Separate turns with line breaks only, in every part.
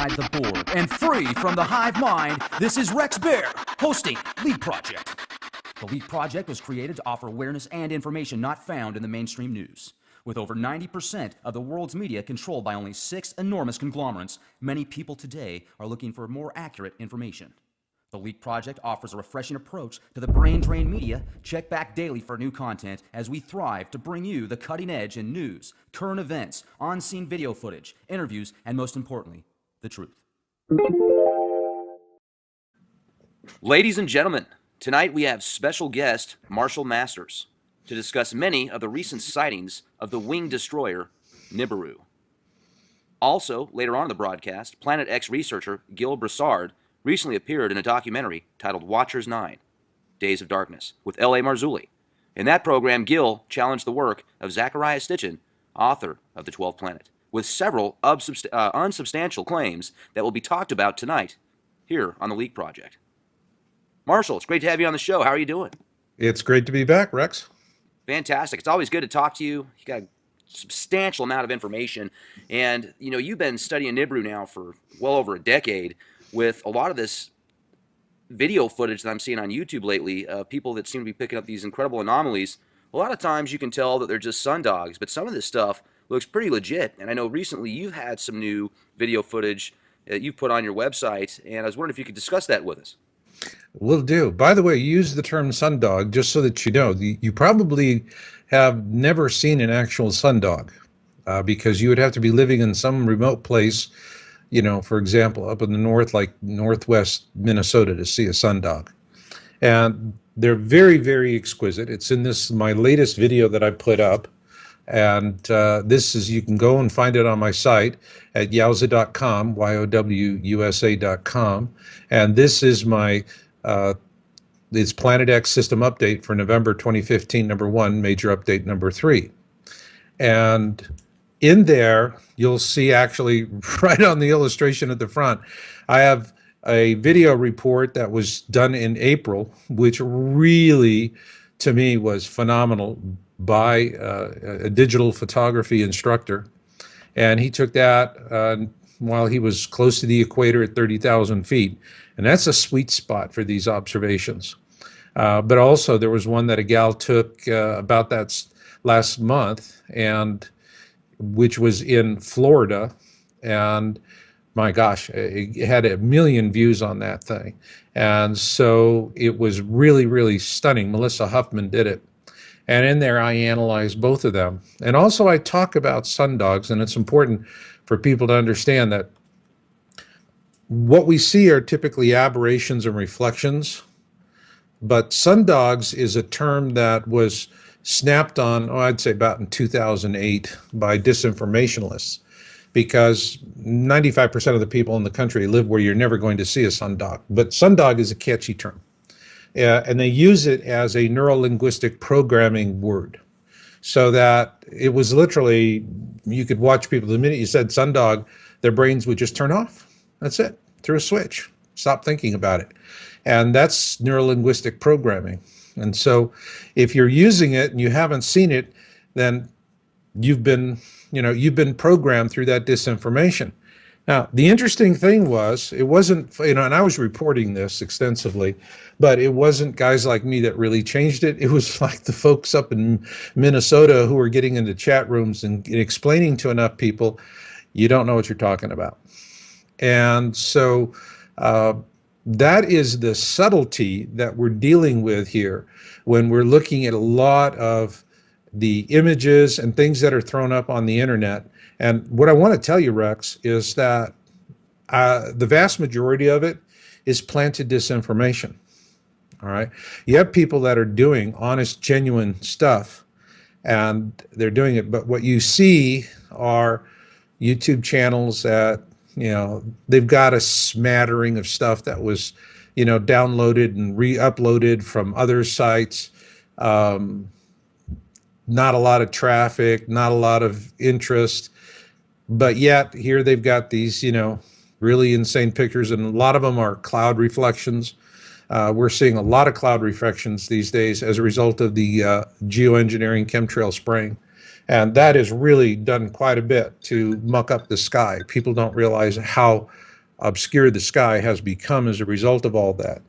inside the board. And free from the hive mind, this is Rex Bear, hosting Leak Project. The Leak Project was created to offer awareness and information not found in the mainstream news. With over 90% of the world's media controlled by only 6 enormous conglomerates, many people today are looking for more accurate information. The Leak Project offers a refreshing approach to the brain-drained media. Check back daily for new content as we thrive to bring you the cutting edge in news, current events, on-scene video footage, interviews, and most importantly, the truth. Ladies and gentlemen, tonight we have special guest Marshall Masters to discuss many of the recent sightings of the winged destroyer Nibiru. Also, later on in the broadcast, Planet X researcher Gil Broussard recently appeared in a documentary titled Watchers 9, Days of Darkness, with L.A. Marzulli. In that program, Gil challenged the work of Zecharia Sitchin, author of The 12th Planet, with several unsubstantial claims that will be talked about tonight here on the Leak Project. Marshall, it's great to have you on the show. How are you doing?
It's great to be back, Rex.
Fantastic. It's always good to talk to you. You got a substantial amount of information. And, you know, you've been studying Nibiru now for well over a decade, with a lot of this video footage that I'm seeing on YouTube lately, people that seem to be picking up these incredible anomalies. A lot of times you can tell that they're just sundogs, but some of this stuff looks pretty legit. And I know recently you've had some new video footage that you've put on your website, and I was wondering if you could discuss that with us.
Will do. By the way, use the term sundog just so that you know. You probably have never seen an actual sundog because you would have to be living in some remote place, you know, for example, up in the north, like northwest Minnesota, to see a sundog. And they're very, very exquisite. It's in my latest video that I put up. And you can go and find it on my site at yowza.com, YOWUSA.com. And this is it's Planet X system update for November 2015, number 1, major update number 3. And in there, you'll see actually right on the illustration at the front, I have a video report that was done in April, which really, to me, was phenomenal, by a digital photography instructor. And he took that while he was close to the equator at 30,000 feet. And that's a sweet spot for these observations. But also there was one that a gal took about that last month, and which was in Florida, and my gosh, it had 1 million views on that thing. And so it was really, really stunning. Melissa Huffman did it. And in there, I analyzed both of them. And also I talk about sundogs, and it's important for people to understand that what we see are typically aberrations and reflections. But sundogs is a term that was snapped on, I'd say about in 2008 by disinformationalists, because 95% of the people in the country live where you're never going to see a sundog. But sundog is a catchy term. And they use it as a neuro-linguistic programming word, so that it was literally, you could watch people, the minute you said sundog, their brains would just turn off. That's it, through a switch, stop thinking about it. And that's neuro-linguistic programming. And so if you're using it and you haven't seen it, then you've been programmed through that disinformation. Now, the interesting thing was, it wasn't, and I was reporting this extensively, but it wasn't guys like me that really changed it. It was like the folks up in Minnesota who were getting into chat rooms and explaining to enough people, you don't know what you're talking about. And so that is the subtlety that we're dealing with here when we're looking at a lot of the images and things that are thrown up on the internet. And what I want to tell you, Rex, is that the vast majority of it is planted disinformation. All right. You have people that are doing honest, genuine stuff, and they're doing it. But what you see are YouTube channels that, they've got a smattering of stuff that was, downloaded and re-uploaded from other sites. Not a lot of traffic, not a lot of interest. But yet here they've got these, really insane pictures, and a lot of them are cloud reflections. We're seeing a lot of cloud reflections these days as a result of the geoengineering chemtrail spraying. And that has really done quite a bit to muck up the sky. People don't realize how obscure the sky has become as a result of all that.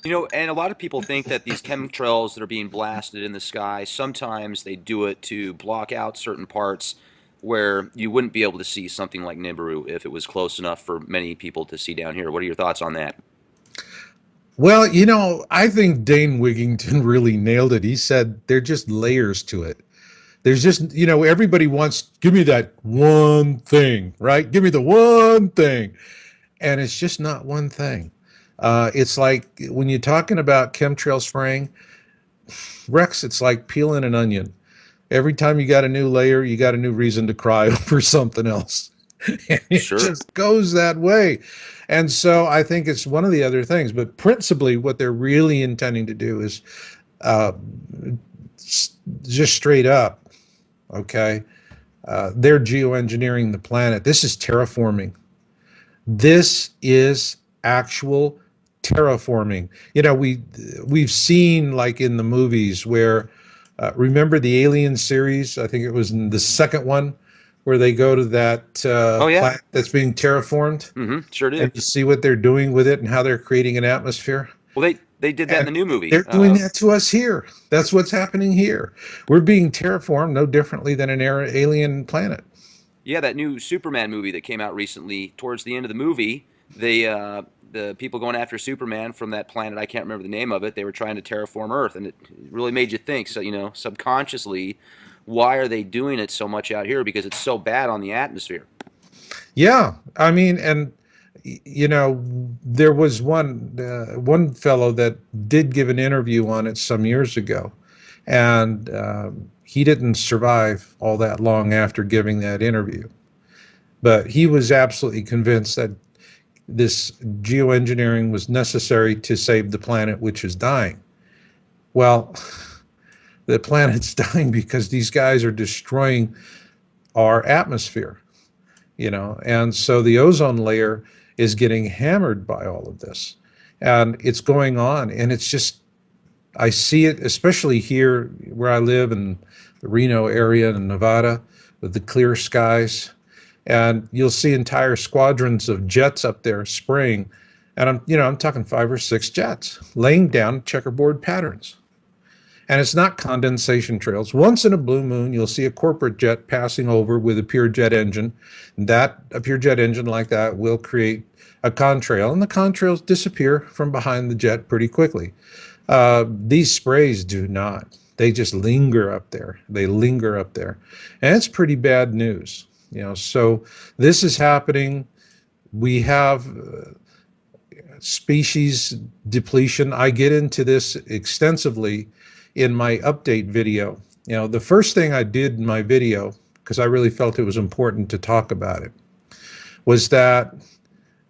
And a lot of people think that these chemtrails that are being blasted in the sky, sometimes they do it to block out certain parts where you wouldn't be able to see something like Nibiru if it was close enough for many people to see down here. What are your thoughts on that?
Well, I think Dane Wigington really nailed it. He said there are just layers to it. There's just, everybody wants, give me that one thing, right? Give me the one thing. And it's just not one thing. It's like when you're talking about chemtrail spraying, Rex, it's like peeling an onion. Every time you got a new layer, you got a new reason to cry over something else. And it
Sure.
just goes that way. And so I think it's one of the other things. But principally, what they're really intending to do is uh, just straight up, okay? They're geoengineering the planet. This is terraforming. This is actual terraforming. We've seen like in the movies where remember the Alien series? I think it was in the second one where they go to that
Oh yeah.
planet that's being terraformed,
Sure
and
do.
you see what they're doing with it and how they're creating an atmosphere.
Well, they did that in
And
the new movie.
they're doing that to us here. That's what's happening here. We're being terraformed no differently than an alien planet.
Yeah, that new Superman movie that came out recently. Towards the end of the movie, the people going after Superman from that planet, I can't remember the name of it. They were trying to terraform Earth, and it really made you think. So subconsciously, why are they doing it so much out here? Because it's so bad on the atmosphere.
Yeah, I mean, and there was one fellow that did give an interview on it some years ago, and he didn't survive all that long after giving that interview. But he was absolutely convinced that this geoengineering was necessary to save the planet, which is dying. Well, the planet's dying because these guys are destroying our atmosphere. And so the ozone layer is getting hammered by all of this, and it's going on, and it's just, I see it especially here where I live in the Reno area in Nevada with the clear skies, and you'll see entire squadrons of jets up there spraying, and I'm talking 5 or 6 jets laying down checkerboard patterns. And it's not condensation trails. Once in a blue moon, you'll see a corporate jet passing over with a pure jet engine. A pure jet engine like that will create a contrail, and the contrails disappear from behind the jet pretty quickly. These sprays do not. They just linger up there. They linger up there. And it's pretty bad news. So this is happening. We have species depletion. I get into this extensively in my update video. The first thing I did in my video, because I really felt it was important to talk about it, was that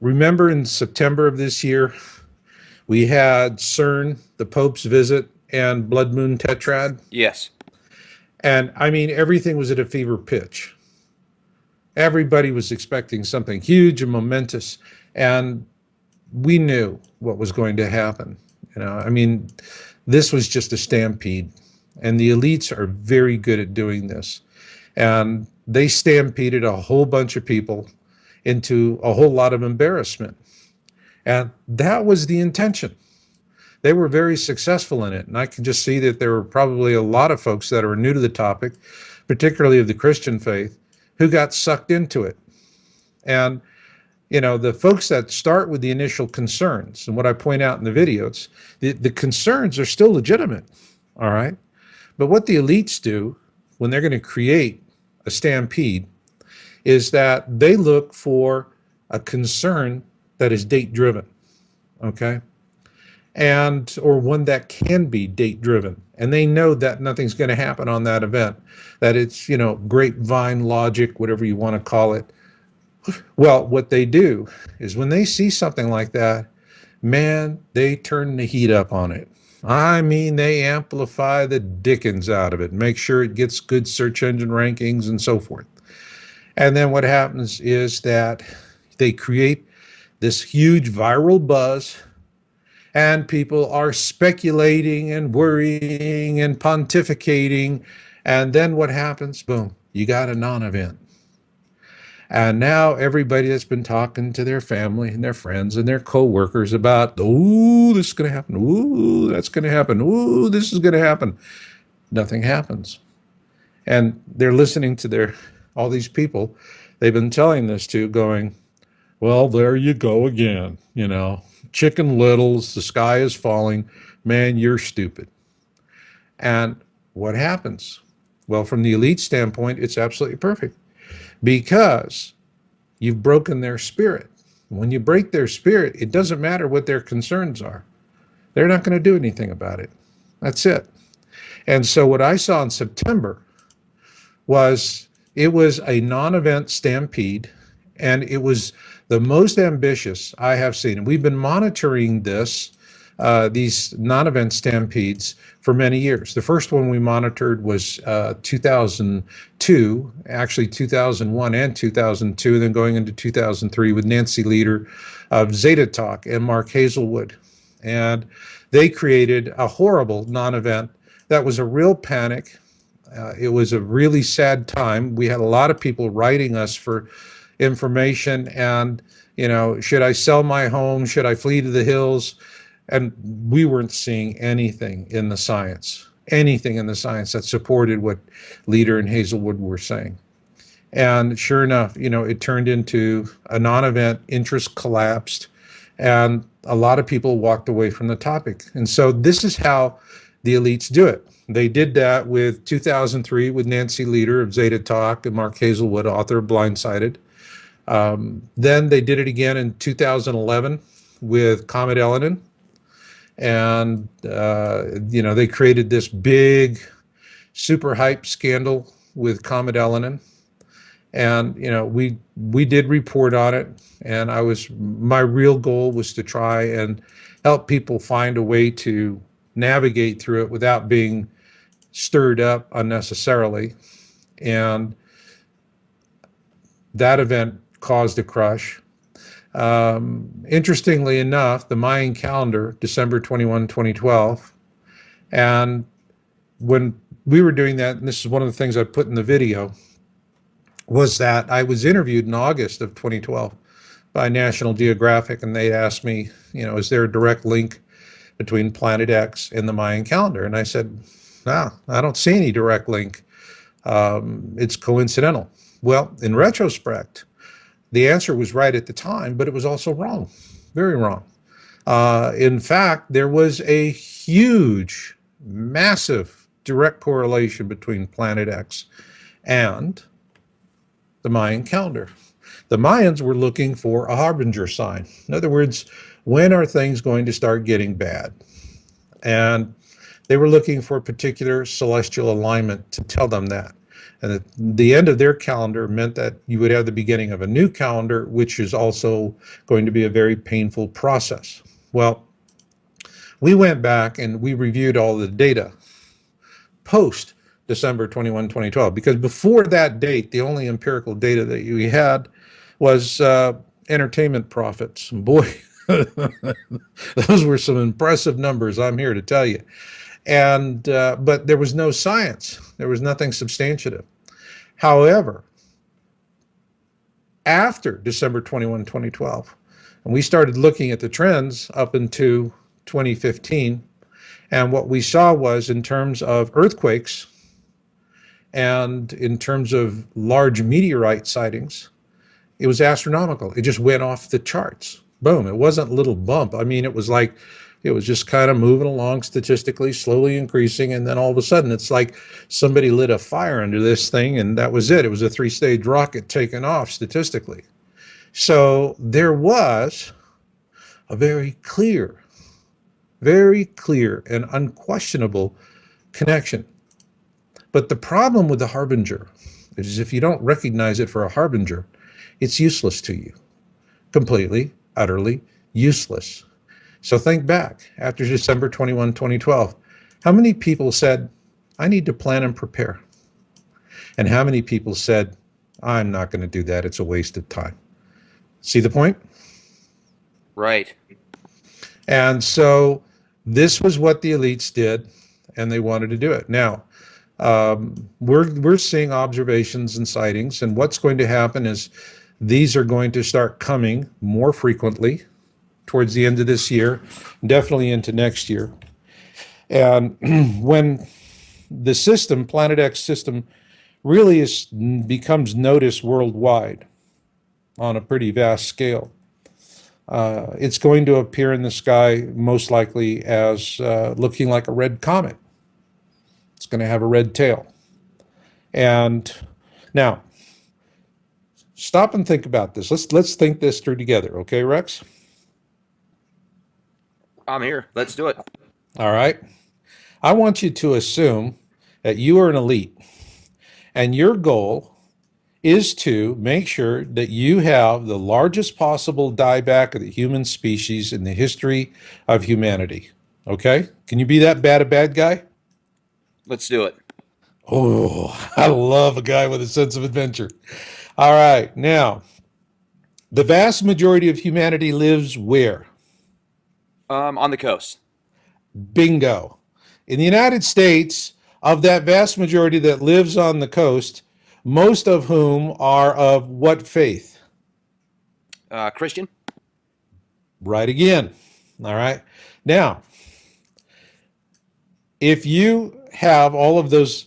remember in September of this year, we had CERN, the Pope's visit, and Blood Moon Tetrad.
Yes.
And I mean, everything was at a fever pitch. Everybody was expecting something huge and momentous. And we knew what was going to happen. I mean, this was just a stampede, and the elites are very good at doing this. And they stampeded a whole bunch of people into a whole lot of embarrassment. And that was the intention. They were very successful in it. And I can just see that there were probably a lot of folks that are new to the topic, particularly of the Christian faith, who got sucked into it. And the folks that start with the initial concerns, and what I point out in the video, it's the concerns are still legitimate, all right? But what the elites do when they're going to create a stampede is that they look for a concern that is date driven, okay? Or one that can be date driven. And they know that nothing's going to happen on that event, that it's, grapevine logic, whatever you want to call it. Well, what they do is when they see something like that, man, they turn the heat up on it. I mean, they amplify the dickens out of it, make sure it gets good search engine rankings and so forth. And then what happens is that they create this huge viral buzz, and people are speculating and worrying and pontificating. And then what happens? Boom, you got a non event. And now everybody that's been talking to their family and their friends and their coworkers about, oh, this is going to happen. Ooh, that's going to happen. Ooh, this is going to happen. Nothing happens. And they're listening to all these people they've been telling this to, going, well, there you go again. Chicken littles, the sky is falling. Man, you're stupid. And what happens? Well, from the elite standpoint, it's absolutely perfect because you've broken their spirit. When you break their spirit, it doesn't matter what their concerns are. They're not going to do anything about it. That's it. And so what I saw in September was it was a non-event stampede, and it was the most ambitious I have seen. And we've been monitoring these non-event stampedes for many years. The first one we monitored was 2002, actually 2001 and 2002, and then going into 2003 with Nancy Leader of Zeta Talk and Mark Hazelwood. And they created a horrible non-event that was a real panic. It was a really sad time. We had a lot of people writing us for information and, should I sell my home? Should I flee to the hills? And we weren't seeing anything in the science that supported what Leader and Hazelwood were saying. And sure enough, it turned into a non-event, interest collapsed, and a lot of people walked away from the topic. And so this is how the elites do it. They did that with 2003 with Nancy Leader of Zeta Talk and Mark Hazelwood, author of Blindsided. Then they did it again in 2011 with Comet Elenin. And, they created this big super hype scandal with Comet Elenin. And, we did report on it. And my real goal was to try and help people find a way to navigate through it without being stirred up unnecessarily. And that event caused a crush. Interestingly enough, the Mayan calendar, December 21, 2012, and when we were doing that, and this is one of the things I put in the video, was that I was interviewed in August of 2012 by National Geographic, and they asked me, is there a direct link between Planet X and the Mayan calendar? And I said, no, I don't see any direct link. It's coincidental. Well, in retrospect, the answer was right at the time, but it was also wrong, very wrong. In fact, there was a huge, massive direct correlation between Planet X and the Mayan calendar. The Mayans were looking for a harbinger sign. In other words, when are things going to start getting bad? And they were looking for a particular celestial alignment to tell them that. And the end of their calendar meant that you would have the beginning of a new calendar, which is also going to be a very painful process. Well, we went back and we reviewed all the data post December 21, 2012, because before that date, the only empirical data that we had was entertainment profits. And boy, those were some impressive numbers, I'm here to tell you. And but there was no science. There was nothing substantive. However, after December 21, 2012, and we started looking at the trends up into 2015, and what we saw was, in terms of earthquakes and in terms of large meteorite sightings, it was astronomical. It just went off the charts. Boom. It wasn't a little bump. I mean, it was just kind of moving along statistically, slowly increasing, and then all of a sudden it's like somebody lit a fire under this thing, and that was it. It was a 3-stage rocket taken off statistically. So there was a very clear and unquestionable connection. But the problem with the harbinger is, if you don't recognize it for a harbinger, it's useless to you. Completely, utterly useless. So think back, after December 21, 2012, how many people said, I need to plan and prepare? And how many people said, I'm not going to do that, it's a waste of time? See the point?
Right.
And so this was what the elites did, and they wanted to do it. Now, we're seeing observations and sightings, and what's going to happen is These are going to start coming more frequently towards the end of this year, definitely into next year. And when the system, Planet X system, really becomes noticed worldwide on a pretty vast scale, it's going to appear in the sky most likely as looking like a red comet. It's going to have a red tail. And now, stop and think about this. Let's think this through together, okay, Rex?
I'm here. Let's do it.
All right. I want you to assume that you are an elite, and your goal is to make sure that you have the largest possible dieback of the human species in the history of humanity. Okay? Can you be that bad a bad guy?
Let's do it.
Oh, I love a guy with a sense of adventure. All right. Now, the vast majority of humanity lives where?
On the coast.
Bingo. In the United States, of that vast majority that lives on the coast, most of whom are of what faith?
Christian.
Right again. All right. Now, if you have all of those,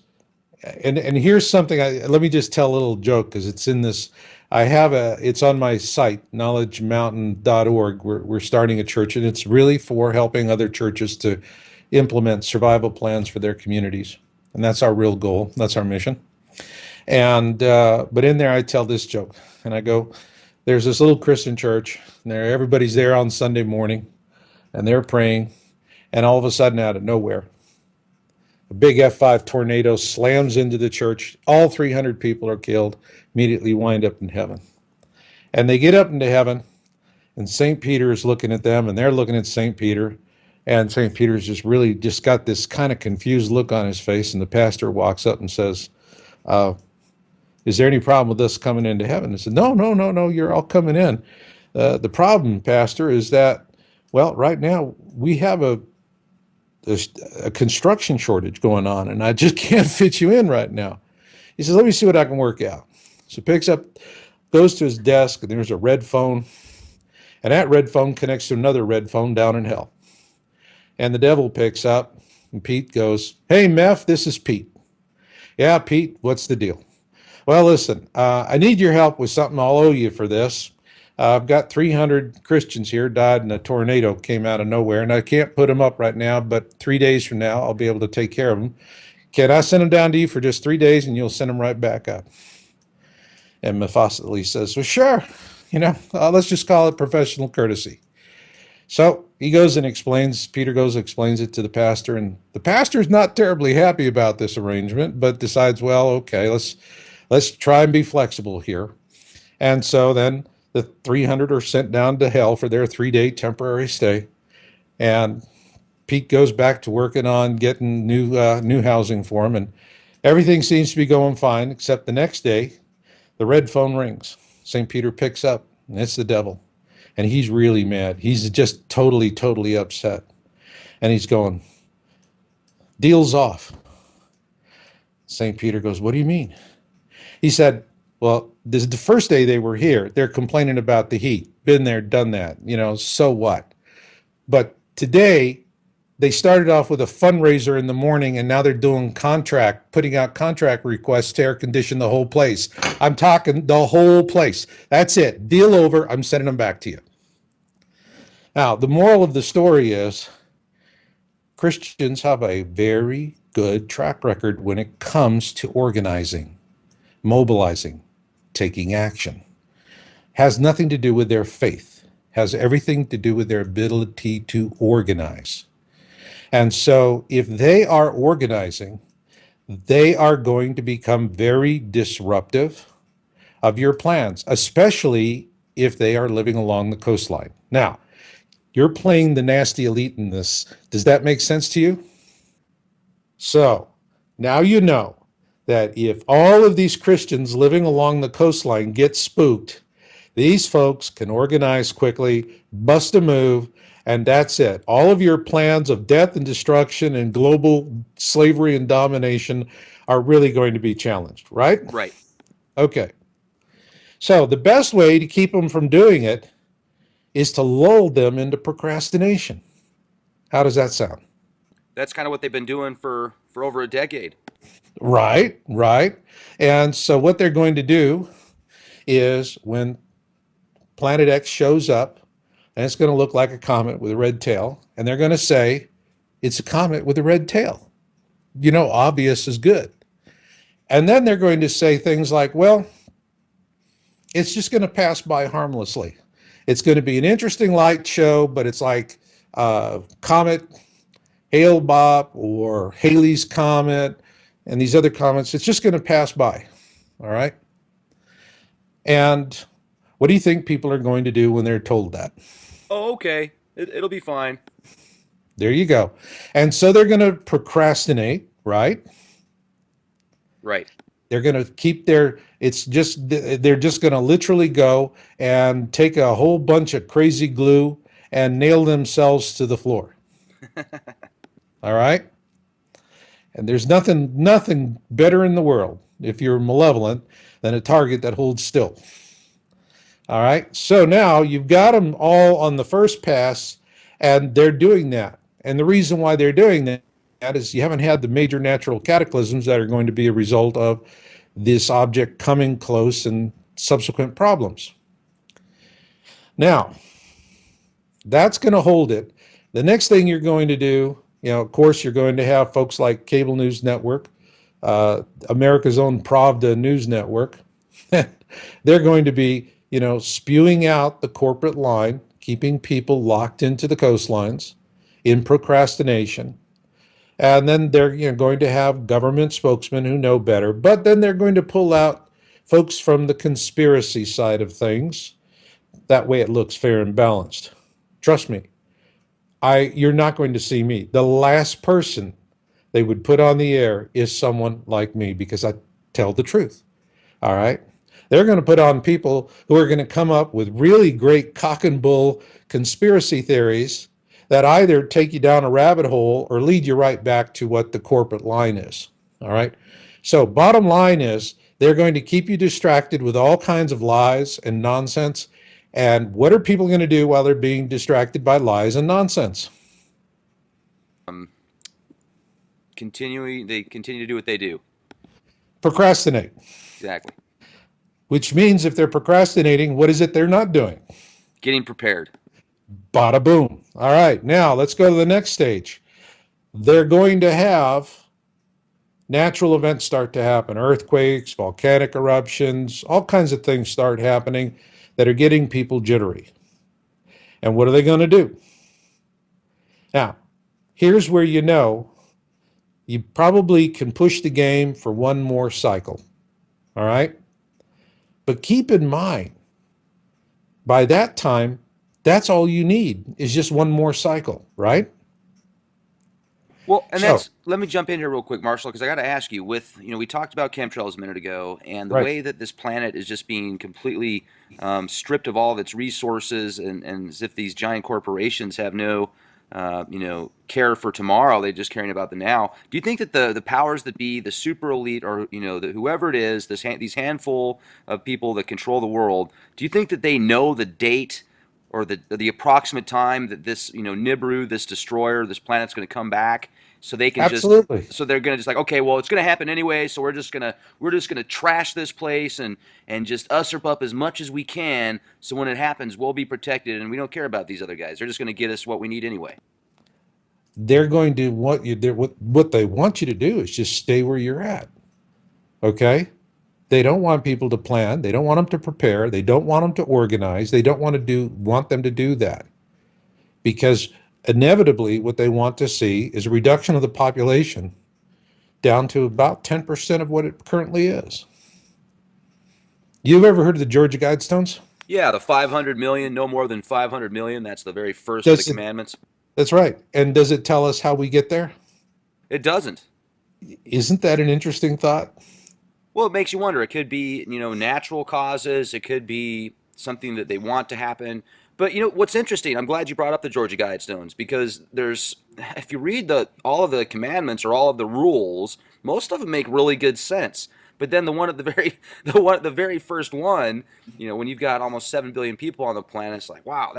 and here's something, let me just tell a little joke because it's in this. It's on my site, knowledgemountain.org. We're starting a church, and it's really for helping other churches to implement survival plans for their communities. And that's our real goal. That's our mission. And, but in there, I tell this joke, and I go, there's this little Christian church, and everybody's there on Sunday morning, and they're praying, and all of a sudden, out of nowhere, a big F5 tornado slams into the church. All 300 people are killed, immediately wind up in heaven. And they get up into heaven, and St. Peter is looking at them, and they're looking at St. Peter. And St. Peter's just got this kind of confused look on his face. And the pastor walks up and says, is there any problem with us coming into heaven? I said, no, no, no, no, you're all coming in. The problem, Pastor, is that, well, right now we have a construction shortage going on, and I just can't fit you in right now. He says, let me see what I can work out. So picks up, goes to his desk, and there's a red phone, and that red phone connects to another red phone down in hell. And the devil picks up, and Pete goes, hey, Meph, this is Pete. Yeah, Pete, what's the deal? Well, listen, I need your help with something. I'll owe you for this. I've got 300 Christians here died in a tornado came out of nowhere, and I can't put them up right now, but 3 days from now, I'll be able to take care of them. Can I send them down to you for just 3 days, and you'll send them right back up? And Mephistopheles says, well, sure. Let's just call it professional courtesy. So he goes and explains, Peter goes and explains it to the pastor, and the pastor's not terribly happy about this arrangement, but decides, well, okay, let's try and be flexible here. And so then the 300 are sent down to hell for their 3-day temporary stay. And Pete goes back to working on getting new housing for him. And everything seems to be going fine, except the next day, the red phone rings. St. Peter picks up, and it's the devil. And he's really mad. He's just totally, totally upset. And he's going, deal's off. St. Peter goes, what do you mean? He said, well, this is the first day they were here. They're complaining about the heat. Been there, done that. So what? But today, they started off with a fundraiser in the morning, and now they're putting out contract requests to air condition the whole place. I'm talking the whole place. That's it. Deal over. I'm sending them back to you. Now, the moral of the story is Christians have a very good track record when it comes to organizing, mobilizing, taking action. Has nothing to do with their faith, has everything to do with their ability to organize. And so if they are organizing, they are going to become very disruptive of your plans, especially if they are living along the coastline. Now, you're playing the nasty elite in this. Does that make sense to you? So now you know that if all of these Christians living along the coastline get spooked, these folks can organize quickly, bust a move, and that's it. All of your plans of death and destruction and global slavery and domination are really going to be challenged, right?
Right.
Okay. So the best way to keep them from doing it is to lull them into procrastination. How does that sound?
That's kind of what they've been doing for over a decade.
Right, right. And so what they're going to do is when Planet X shows up, and it's going to look like a comet with a red tail, and they're going to say, it's a comet with a red tail. You know, obvious is good. And then they're going to say things like, well, it's just going to pass by harmlessly. It's going to be an interesting light show, but it's like Comet Hale Bopp or Halley's Comet and these other comets. It's just going to pass by. All right. And what do you think people are going to do when they're told that?
Oh, okay. It'll be fine.
There you go. And so they're going to procrastinate, right?
Right.
They're going to keep their, it's just, they're just going to literally go and take a whole bunch of crazy glue and nail themselves to the floor. All right. And there's nothing better in the world, if you're malevolent, than a target that holds still. All right. So now you've got them all on the first pass, and they're doing that. And the reason why they're doing that is you haven't had the major natural cataclysms that are going to be a result of this object coming close and subsequent problems. Now, that's going to hold it. The next thing you're going to do, of course, you're going to have folks like Cable News Network, America's own Pravda News Network. They're going to be, spewing out the corporate line, keeping people locked into the coastlines in procrastination. And then they're going to have government spokesmen who know better, but then they're going to pull out folks from the conspiracy side of things. That way it looks fair and balanced. Trust me, you're not going to see me. The last person they would put on the air is someone like me because I tell the truth. All right. They're going to put on people who are going to come up with really great cock and bull conspiracy theories that either take you down a rabbit hole or lead you right back to what the corporate line is. All right. So, bottom line is they're going to keep you distracted with all kinds of lies and nonsense. And what are people going to do while they're being distracted by lies and nonsense?
Um, they continue to do what they do.
Procrastinate.
Exactly.
Which means if they're procrastinating, what is it they're not doing?
Getting prepared.
Bada boom. All right, now let's go to the next stage. They're going to have natural events start to happen, earthquakes, volcanic eruptions, all kinds of things start happening that are getting people jittery. And what are they going to do? Now, here's where you probably can push the game for one more cycle. All right? But keep in mind, by that time, that's all you need is just one more cycle, right?
Well, and
So,
let me jump in here real quick, Marshall, because I got to ask you with, we talked about chemtrails a minute ago and the
right.
way that this planet is just being completely stripped of all of its resources and as if these giant corporations have no, care for tomorrow. They're just caring about the now. Do you think that the powers that be, the super elite or, whoever it is, these handful of people that control the world, do you think that they know the date or the approximate time that this Nibiru, this destroyer, this planet's going to come back, so they can just
Absolutely.
so they're going to just like, okay, well, it's going to happen anyway, so we're just going to trash this place and just usurp up as much as we can, so when it happens, we'll be protected and we don't care about these other guys. They're just going to get us what we need anyway.
They're going to want you what they want you to do is just stay where you're at. Okay? They don't want people to plan, they don't want them to prepare, they don't want them to organize, they don't want them to do that. Because inevitably what they want to see is a reduction of the population down to about 10% of what it currently is. You've ever heard of the Georgia Guidestones?
Yeah, the 500 million, no more than 500 million. That's the very first of the
Does it,
commandments.
that's right. And does it tell us how we get there?
It doesn't.
Isn't that an interesting thought?
Well, it makes you wonder. It could be, natural causes. It could be something that they want to happen. But what's interesting? I'm glad you brought up the Georgia Guidestones because if you read all of the commandments or all of the rules, most of them make really good sense. But then the one at the very the very first one, when you've got almost 7 billion people on the planet, it's like, wow,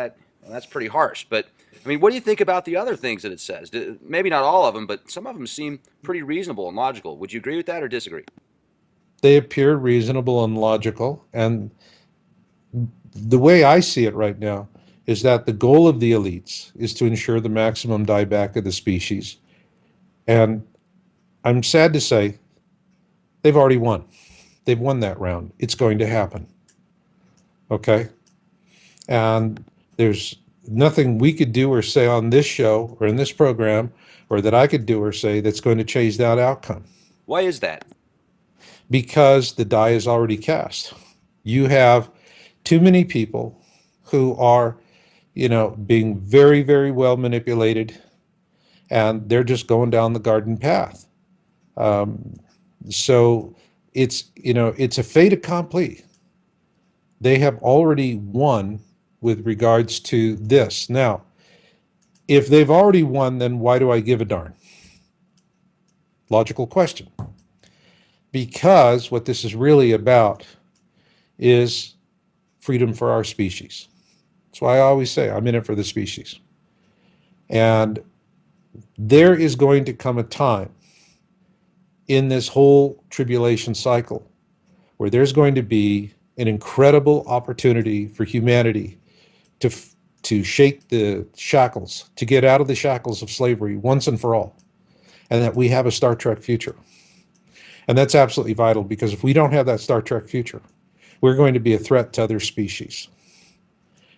that's pretty harsh. But I mean, what do you think about the other things that it says? Maybe not all of them, but some of them seem pretty reasonable and logical. Would you agree with that or disagree?
They appear reasonable and logical. And the way I see it right now is that the goal of the elites is to ensure the maximum dieback of the species. And I'm sad to say they've already won. They've won that round. It's going to happen. Okay? And there's nothing we could do or say on this show or in this program or that I could do or say that's going to change that outcome
Why is that?
because the die is already cast. You have too many people who are, being very, very well manipulated, and they're just going down the garden path. So it's a fait accompli. They have already won with regards to this. Now, if they've already won, then why do I give a darn? Logical question. Because what this is really about is freedom for our species. That's why I always say I'm in it for the species. And there is going to come a time in this whole tribulation cycle where there's going to be an incredible opportunity for humanity to to shake the shackles, to get out of the shackles of slavery once and for all, and that we have a Star Trek future. And that's absolutely vital, because if we don't have that Star Trek future, we're going to be a threat to other species.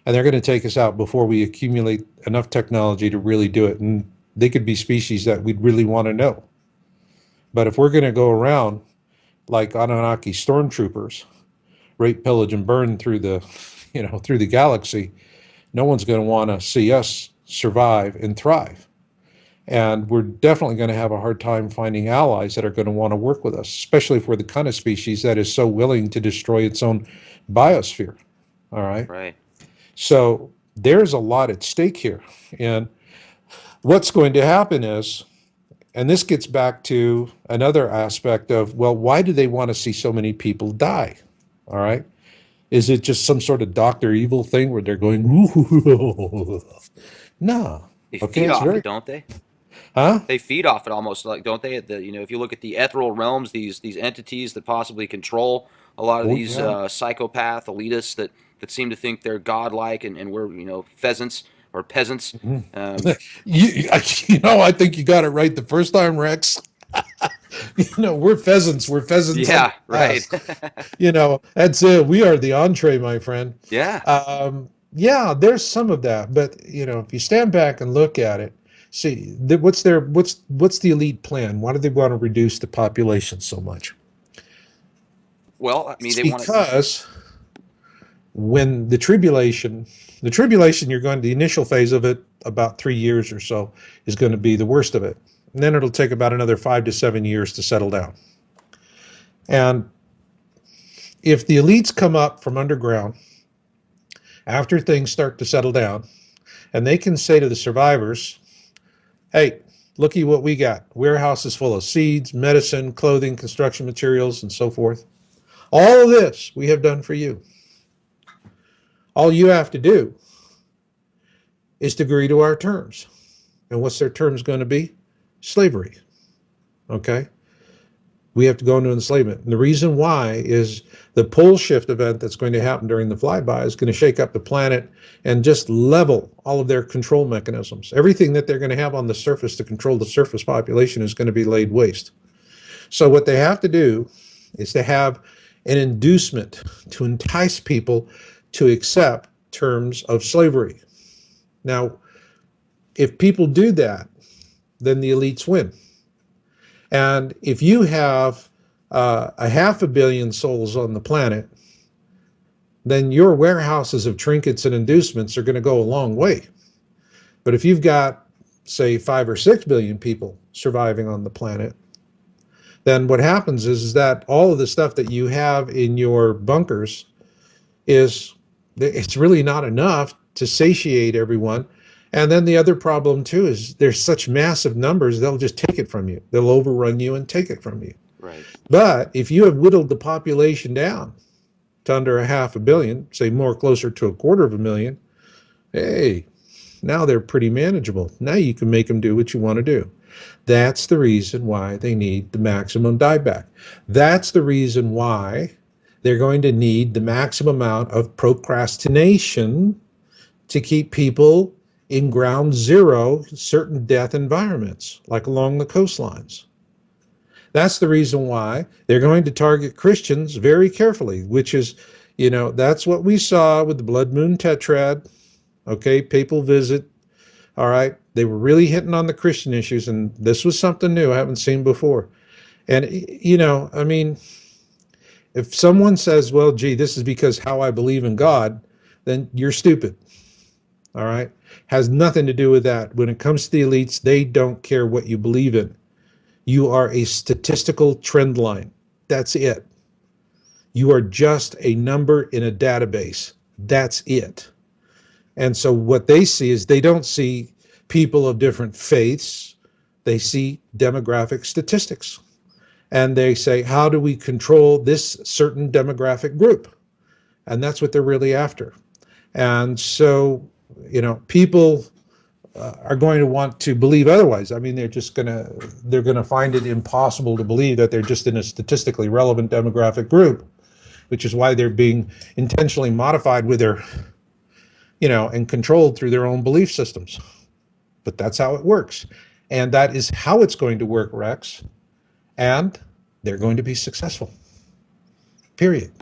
And they're going to take us out before we accumulate enough technology to really do it. And they could be species that we'd really want to know. But if we're going to go around like Anunnaki stormtroopers, rape, pillage, and burn through the, through the galaxy, no one's going to want to see us survive and thrive. And we're definitely going to have a hard time finding allies that are going to want to work with us, especially if we're the kind of species that is so willing to destroy its own biosphere. All right.
Right.
So there's a lot at stake here. And what's going to happen is, and this gets back to another aspect of, well, why do they want to see so many people die? All right. Is it just some sort of Dr. Evil thing where they're going, ooh? No.
They
Okay,
feed
it's
off
very,
it, don't they?
huh?
They feed off it almost, like, don't they? If you look at the ethereal realms, these entities that possibly control a lot of
Oh,
these
yeah.
psychopath elitists that seem to think they're godlike, and we're pheasants or peasants. Um,
I think you got it right the first time, Rex. We're pheasants. We're pheasants
yeah, right.
unto task. That's it. We are the entree, my friend.
yeah.
Yeah, there's some of that, but if you stand back and look at it, see, what's the elite plan? Why do they want to reduce the population so much?
Well, I mean,
It's
they want to.
because when the tribulation, the initial phase of it, about 3 years or so, is going to be the worst of it. And then it'll take about another 5 to 7 years to settle down. And if the elites come up from underground after things start to settle down, and they can say to the survivors, hey, looky what we got. Warehouses full of seeds, medicine, clothing, construction materials, and so forth. All of this we have done for you. All you have to do is to agree to our terms. And what's their terms going to be? Slavery. Okay? We have to go into enslavement. And the reason why is the pole shift event that's going to happen during the flyby is going to shake up the planet and just level all of their control mechanisms. Everything that they're going to have on the surface to control the surface population is going to be laid waste. So what they have to do is to have an inducement to entice people to accept terms of slavery. Now, if people do that, then the elites win. And if you have a 500 million souls on the planet, then your warehouses of trinkets and inducements are going to go a long way. But if you've got, say, 5 or 6 billion people surviving on the planet, then what happens is that all of the stuff that you have in your bunkers it's really not enough to satiate everyone. And then the other problem too is there's such massive numbers, they'll just take it from you. They'll overrun you and take it from you.
Right.
But if you have whittled the population down to under a half a billion, say more closer to a quarter of a million, hey, now they're pretty manageable. Now you can make them do what you want to do. That's the reason why they need the maximum dieback. That's the reason why they're going to need the maximum amount of procrastination to keep people in ground zero, certain death environments, like along the coastlines. That's the reason why they're going to target Christians very carefully, which is, that's what we saw with the Blood Moon Tetrad. Okay, papal visit. All right, they were really hitting on the Christian issues, and this was something new I haven't seen before. And, I mean, if someone says, well, gee, this is because how I believe in God, then you're stupid. All right, has nothing to do with that. When it comes to the elites, they don't care what you believe in. You are a statistical trend line. That's it. You are just a number in a database. That's it. And so what they see is they don't see people of different faiths. They see demographic statistics. And they say, how do we control this certain demographic group? And that's what they're really after. And so, people are going to want to believe otherwise. I mean, they're gonna find it impossible to believe that they're just in a statistically relevant demographic group, which is why they're being intentionally modified with their, and controlled through their own belief systems. But that's how it works, and that is how it's going to work, Rex. And they're going to be successful. Period.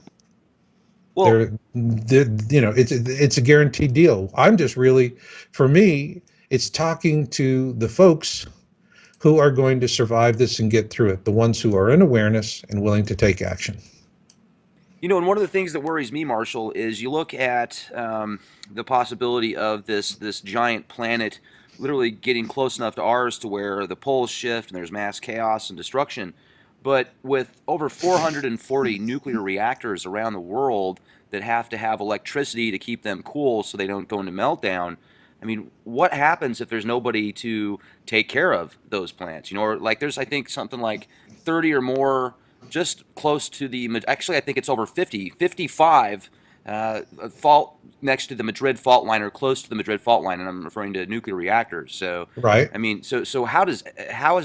Well,
It's a guaranteed deal. I'm just really, for me, it's talking to the folks who are going to survive this and get through it, the ones who are in awareness and willing to take action.
and one of the things that worries me, Marshall, is you look at the possibility of this giant planet literally getting close enough to ours to where the poles shift and there's mass chaos and destruction. But with over 440 nuclear reactors around the world that have to have electricity to keep them cool so they don't go into meltdown, I mean, what happens if there's nobody to take care of those plants? Or like there's, I think, something like 30 or more just close to actually, I think it's over 50, 55 fault next to the Madrid fault line or close to the Madrid fault line, and I'm referring to nuclear reactors. So,
Right.
I mean, so how is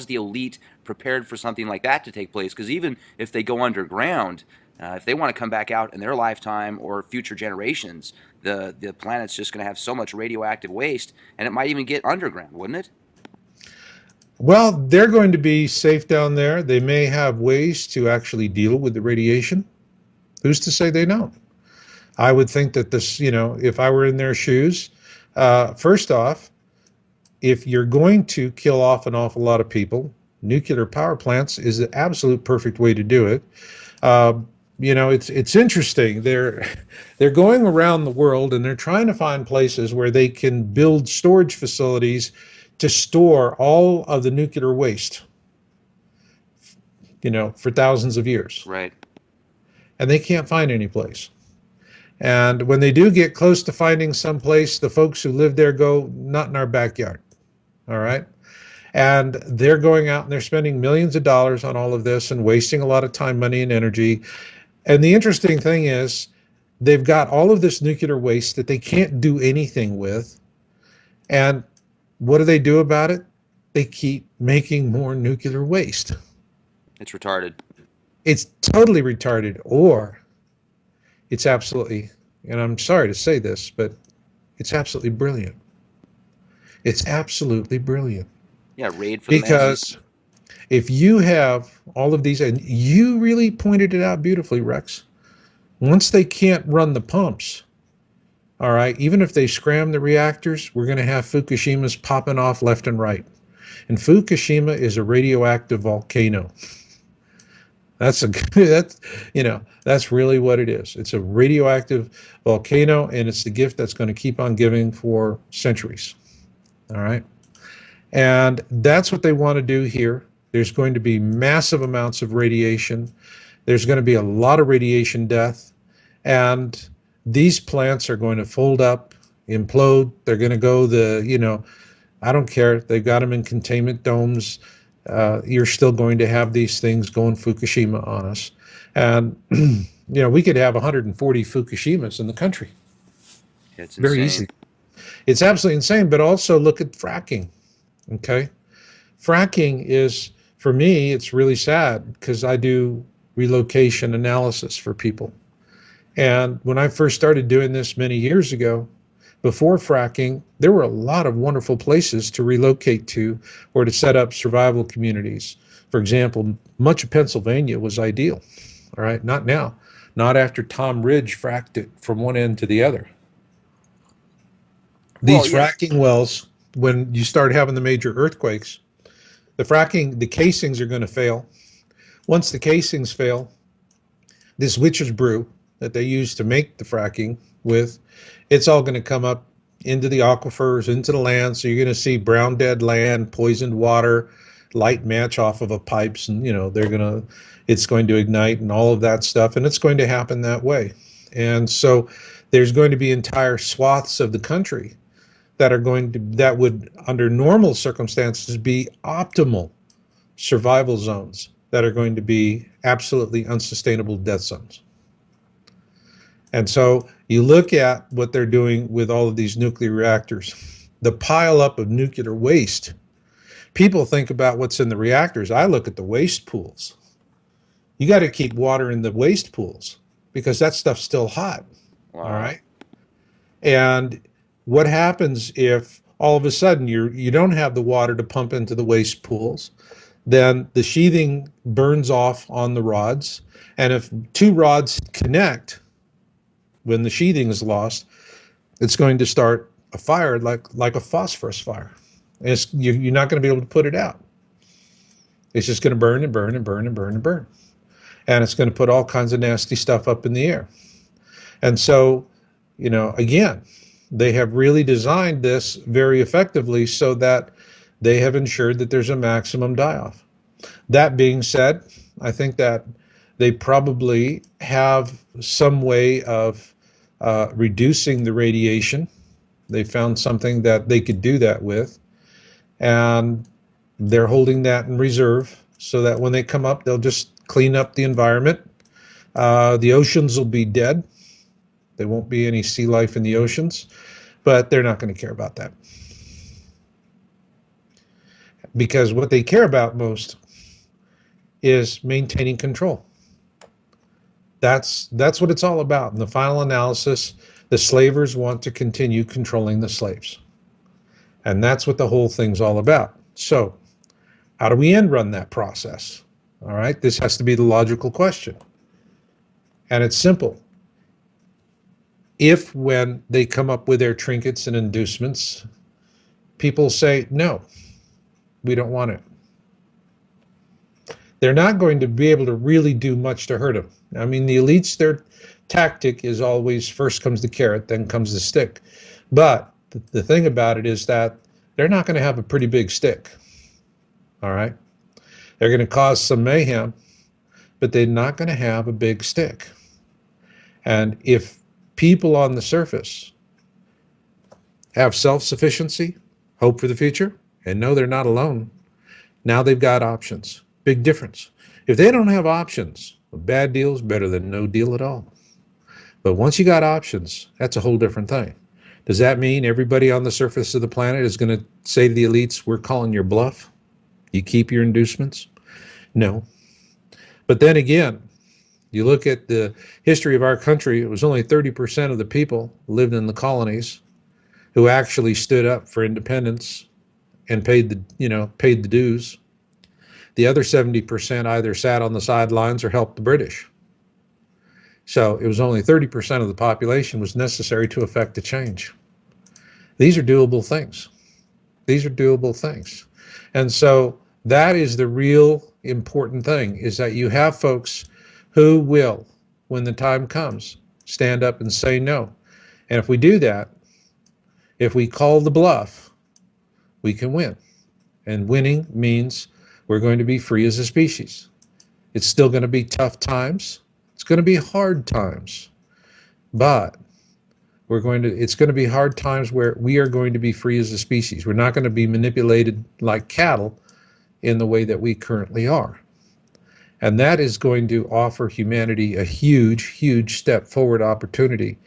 the elite prepared for something like that to take place? Because even if they go underground, if they want to come back out in their lifetime or future generations, the planet's just going to have so much radioactive waste, and it might even get underground, wouldn't it?
Well, they're going to be safe down there. They may have ways to actually deal with the radiation. Who's to say they don't? I would think that this, if I were in their shoes, first off, if you're going to kill off an awful lot of people, nuclear power plants is the absolute perfect way to do it. Uh, it's interesting. They're going around the world and they're trying to find places where they can build storage facilities to store all of the nuclear waste, for thousands of years.
Right.
And they can't find any place. And when they do get close to finding some place, the folks who live there go, not in our backyard. All right. And they're going out and they're spending millions of dollars on all of this and wasting a lot of time, money, and energy. And the interesting thing is, they've got all of this nuclear waste that they can't do anything with. And what do they do about it? They keep making more nuclear waste.
It's retarded.
It's totally retarded, or it's absolutely, and I'm sorry to say this, but it's absolutely brilliant. It's absolutely brilliant.
Yeah, raid for the masses.
Because if you have all of these, and you really pointed it out beautifully, Rex, once they can't run the pumps, all right, even if they scram the reactors, we're going to have Fukushimas popping off left and right. And Fukushima is a radioactive volcano. That's really what it is. It's a radioactive volcano, and it's the gift that's going to keep on giving for centuries. All right. And that's what they want to do here. There's going to be massive amounts of radiation. There's going to be a lot of radiation death. And these plants are going to fold up, implode. They're going to go I don't care. They've got them in containment domes. you're still going to have these things going Fukushima on us. And, we could have 140 Fukushimas in the country
It's
very
insane.
easily. It's absolutely insane. But also look at fracking. Okay. Fracking is, for me, it's really sad because I do relocation analysis for people. And when I first started doing this many years ago, before fracking, there were a lot of wonderful places to relocate to or to set up survival communities. For example, much of Pennsylvania was ideal. All right, not now, not after Tom Ridge fracked it from one end to the other.
Well,
These
yeah.
fracking wells, when you start having the major earthquakes, the casings are going to fail. Once the casings fail, this witch's brew that they use to make the fracking with, it's all going to come up into the aquifers, into the land. So you're going to see brown dead land, poisoned water, light match off of a pipes, and it's going to ignite and all of that stuff, and it's going to happen that way. And so there's going to be entire swaths of the country that would, under normal circumstances, be optimal survival zones that are going to be absolutely unsustainable death zones. And so you look at what they're doing with all of these nuclear reactors, the pile up of nuclear waste. People think about what's in the reactors. I look at the waste pools. You got to keep water in the waste pools because that stuff's still hot. All
Wow.
right. And what happens if all of a sudden you don't have the water to pump into the waste pools? Then the sheathing burns off on the rods. And if two rods connect when the sheathing is lost, it's going to start a fire like a phosphorus fire. And you're not going to be able to put it out. It's just going to burn and burn and burn and burn and burn. And it's going to put all kinds of nasty stuff up in the air. And so, again, they have really designed this very effectively so that they have ensured that there's a maximum die-off. That being said, I think that they probably have some way of reducing the radiation. They found something that they could do that with, and they're holding that in reserve so that when they come up, they'll just clean up the environment. The oceans will be dead. There won't be any sea life in the oceans, but they're not going to care about that. Because what they care about most is maintaining control. That's what it's all about. In the final analysis, the slavers want to continue controlling the slaves. And that's what the whole thing's all about. So, how do we end run that process? All right, this has to be the logical question. And it's simple. If, when they come up with their trinkets and inducements, people say, no, we don't want it, they're not going to be able to really do much to hurt them. I mean, the elites, their tactic is always first comes the carrot, then comes the stick. But the thing about it is that they're not going to have a pretty big stick. All right. They're going to cause some mayhem, but they're not going to have a big stick. And if people on the surface have self-sufficiency, hope for the future, and know they're not alone, now they've got options. Big difference. If they don't have options, a bad deal is better than no deal at all. But once you got options, that's a whole different thing. Does that mean everybody on the surface of the planet is going to say to the elites, we're calling your bluff? You keep your inducements? No. But then again, you look at the history of our country, it was only 30% of the people lived in the colonies who actually stood up for independence and paid the dues. The other 70% either sat on the sidelines or helped the British. So it was only 30% of the population was necessary to effect a change. These are doable things. These are doable things. And so that is the real important thing, is that you have folks who will, when the time comes, stand up and say no. And if we do that, if we call the bluff, we can win. And winning means we're going to be free as a species. It's still going to be tough times. It's going to be hard times. But it's going to be hard times where we are going to be free as a species. We're not going to be manipulated like cattle in the way that we currently are. And that is going to offer humanity a huge, huge step forward opportunity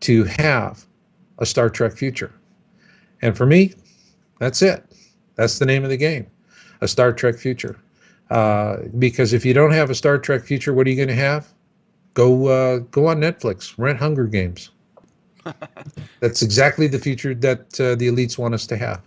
to have a Star Trek future. And for me, that's it. That's the name of the game, a Star Trek future. Because if you don't have a Star Trek future, what are you going to have? Go on Netflix, rent Hunger Games. That's exactly the future that the elites want us to have.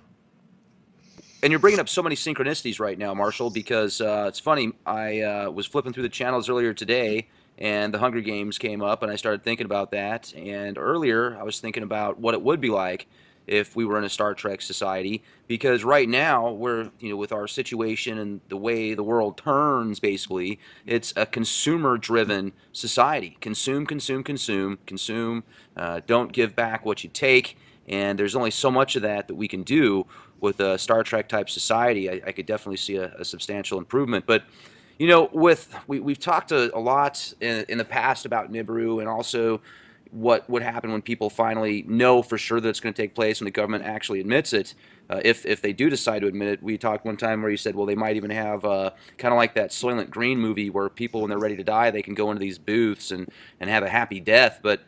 And you're bringing up so many synchronicities right now, Marshall, because it's funny. I was flipping through the channels earlier today, and the Hunger Games came up, and I started thinking about that. And earlier, I was thinking about what it would be like if we were in a Star Trek society, because right now we're, with our situation and the way the world turns, basically, it's a consumer-driven society. Consume, consume, consume, consume. Don't give back what you take, and there's only so much of that we can do with a Star Trek type society. I could definitely see a substantial improvement. But we've talked a lot in the past about Nibiru, and also what would happen when people finally know for sure that it's going to take place when the government actually admits it. If they do decide to admit it, we talked one time where you said, well, they might even have kind of like that Soylent Green movie where people, when they're ready to die, they can go into these booths and have a happy death. But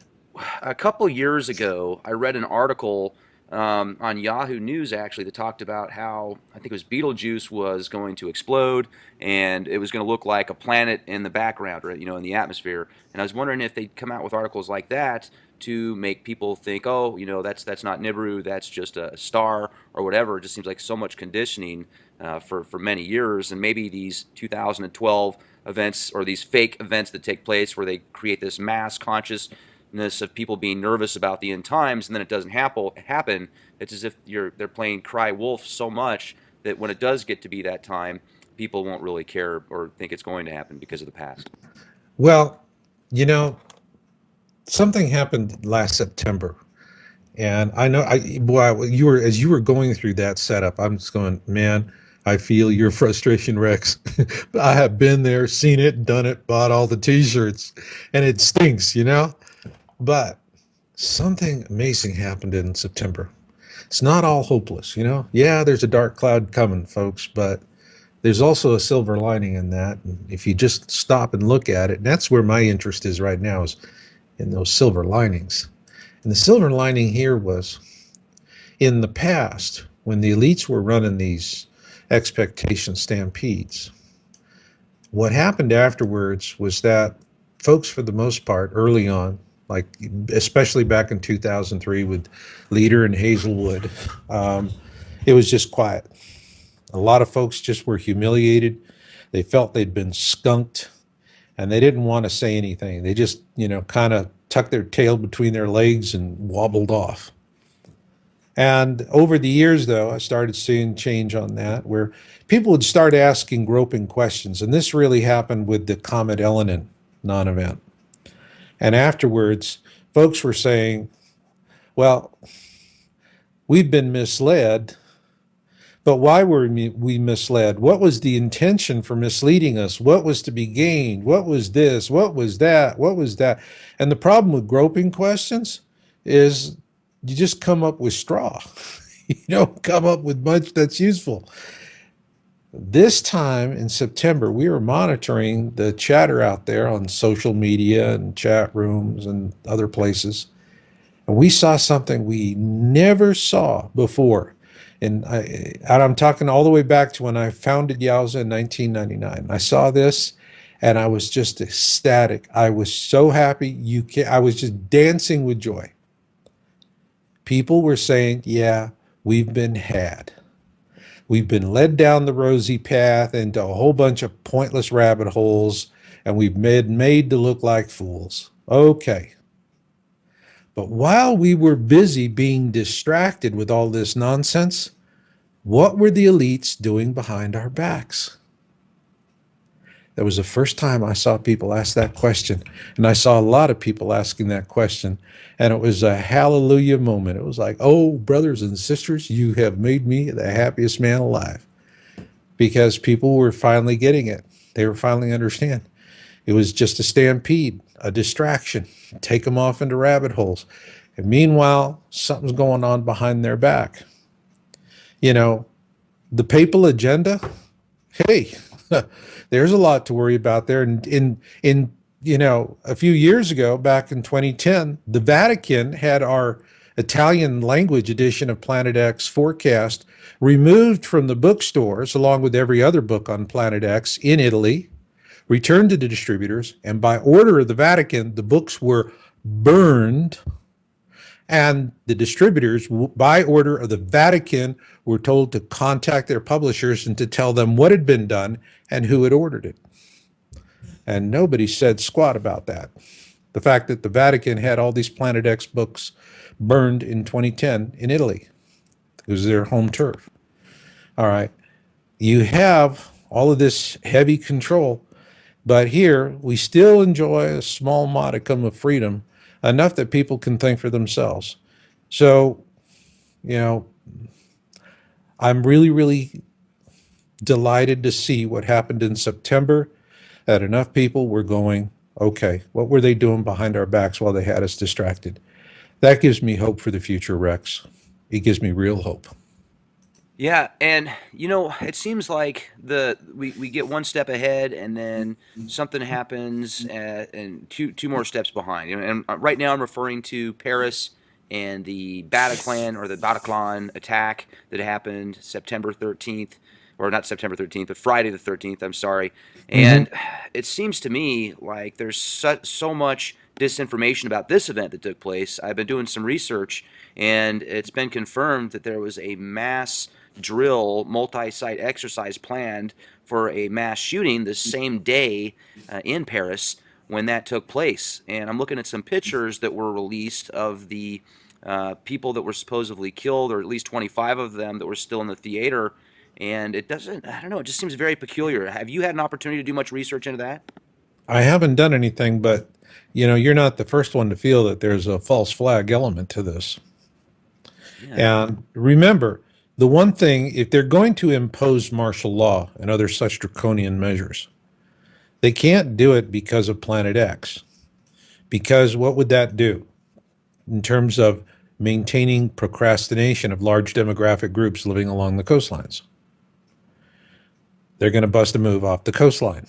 a couple years ago, I read an article on Yahoo News actually that talked about how, I think it was, Betelgeuse was going to explode, and it was going to look like a planet in the background, or in the atmosphere. And I was wondering if they'd come out with articles like that to make people think, oh, that's not Nibiru, that's just a star or whatever. It just seems like so much conditioning for many years, and maybe these 2012 events, or these fake events that take place where they create this mass consciousness of people being nervous about the end times, and then it doesn't happen. It's as if they're playing cry wolf so much that when it does get to be that time, people won't really care or think it's going to happen because of the past.
Well, you know, something happened last September, and I know you were as you were going through that setup. I'm just going, man. I feel your frustration, Rex. I have been there, seen it, done it, bought all the T-shirts, and it stinks. But something amazing happened in September. It's not all hopeless. Yeah, there's a dark cloud coming, folks, but there's also a silver lining in that. And if you just stop and look at it, and that's where my interest is right now, is in those silver linings. And the silver lining here was, in the past, when the elites were running these expectation stampedes, what happened afterwards was that folks, for the most part, early on, like especially back in 2003 with Leader and Hazelwood, it was just quiet. A lot of folks just were humiliated. They felt they'd been skunked, and they didn't want to say anything. They just, kind of tucked their tail between their legs and wobbled off. And over the years, though, I started seeing change on that, where people would start asking groping questions. And this really happened with the Comet Elenin non-event. And afterwards, folks were saying, well, we've been misled, but why were we misled? What was the intention for misleading us? What was to be gained? What was this? What was that? What was that? And the problem with groping questions is you just come up with straw. You don't come up with much that's useful. This time in September, we were monitoring the chatter out there on social media and chat rooms and other places. And we saw something we never saw before. And I'm talking all the way back to when I founded Yowza in 1999. I saw this and I was just ecstatic. I was so happy. I was just dancing with joy. People were saying, yeah, we've been had. We've been led down the rosy path into a whole bunch of pointless rabbit holes, and we've been made to look like fools. Okay. But while we were busy being distracted with all this nonsense, what were the elites doing behind our backs? That was the first time I saw people ask that question. And I saw a lot of people asking that question. And it was a hallelujah moment. It was like, oh, brothers and sisters, you have made me the happiest man alive. Because people were finally getting it. They were finally understanding. It was just a stampede, a distraction, take them off into rabbit holes. And meanwhile, something's going on behind their back. The papal agenda, Hey, there's a lot to worry about there. And in a few years ago, back in 2010, the Vatican had our Italian language edition of Planet X forecast removed from the bookstores, along with every other book on Planet X in Italy, returned to the distributors, and by order of the Vatican, the books were burned, and the distributors, by order of the Vatican, were told to contact their publishers and to tell them what had been done and who had ordered it. And nobody said squat about that. The fact that the Vatican had all these Planet X books burned in 2010 in Italy. It was their home turf. All right. You have all of this heavy control, but here we still enjoy a small modicum of freedom, enough that people can think for themselves. So, you know, I'm really, really delighted to see what happened in September, that enough people were going, okay, what were they doing behind our backs while they had us distracted? That gives me hope for the future, Rex. It gives me real hope.
Yeah, and it seems like we get one step ahead, and then something happens, and two more steps behind. And right now I'm referring to Paris and the Bataclan or the Bataclan attack that happened September 13th, or not September 13th, but Friday the 13th. I'm sorry,
Mm-hmm.
and it seems to me like there's so much disinformation about this event that took place. I've been doing some research, and it's been confirmed that there was a mass drill, multi-site exercise planned for a mass shooting the same day in Paris when that took place. And I'm looking at some pictures that were released of the people that were supposedly killed, or at least 25 of them that were still in the theater. And it doesn't, I don't know, it just seems very peculiar. Have you had an opportunity to do much research into that?
I haven't done anything, but you're not the first one to feel that there's a false flag element to this.
Yeah,
And remember, the one thing, if they're going to impose martial law and other such draconian measures, they can't do it because of Planet X. Because what would that do in terms of maintaining procrastination of large demographic groups living along the coastlines? They're going to bust a move off the coastline.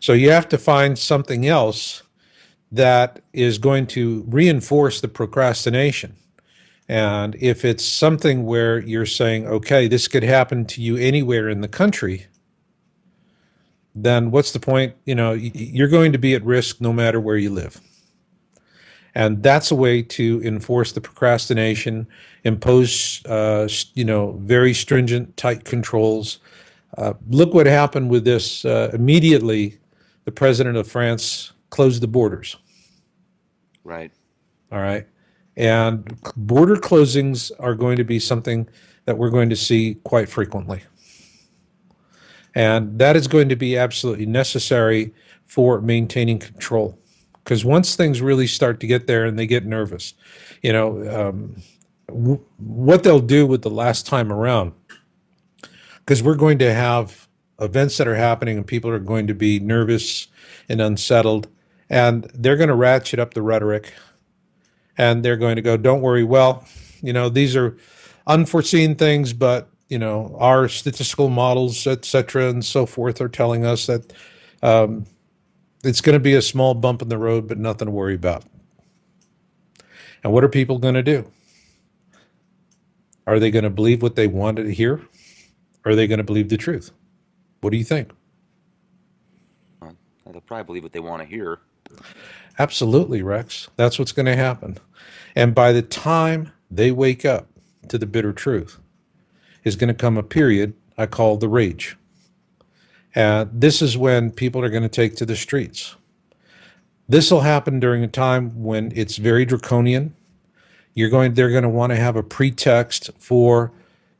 So you have to find something else that is going to reinforce the procrastination. And if it's something where you're saying, okay, this could happen to you anywhere in the country, then what's the point? You're going to be at risk no matter where you live. And that's a way to enforce the procrastination, impose, very stringent, tight controls. Look what happened with this. Immediately, the president of France closed the borders.
right.
All right. And border closings are going to be something that we're going to see quite frequently. And that is going to be absolutely necessary for maintaining control. Because once things really start to get there and they get nervous, you know, what they'll do with the last time around, because we're going to have events that are happening and people are going to be nervous and unsettled, and they're going to ratchet up the rhetoric, and they're going to go, don't worry, well, these are unforeseen things, but our statistical models, et cetera, and so forth, are telling us that it's going to be a small bump in the road, but nothing to worry about. And what are people going to do? Are they going to believe what they want to hear? Or are they going to believe the truth? What do you think?
Uh, they'll probably believe what they want to hear.
Absolutely, Rex. That's what's going to happen. And by the time they wake up to the bitter truth, is going to come a period I call the rage. And this is when people are going to take to the streets. This will happen during a time when it's very draconian. They're going to want to have a pretext for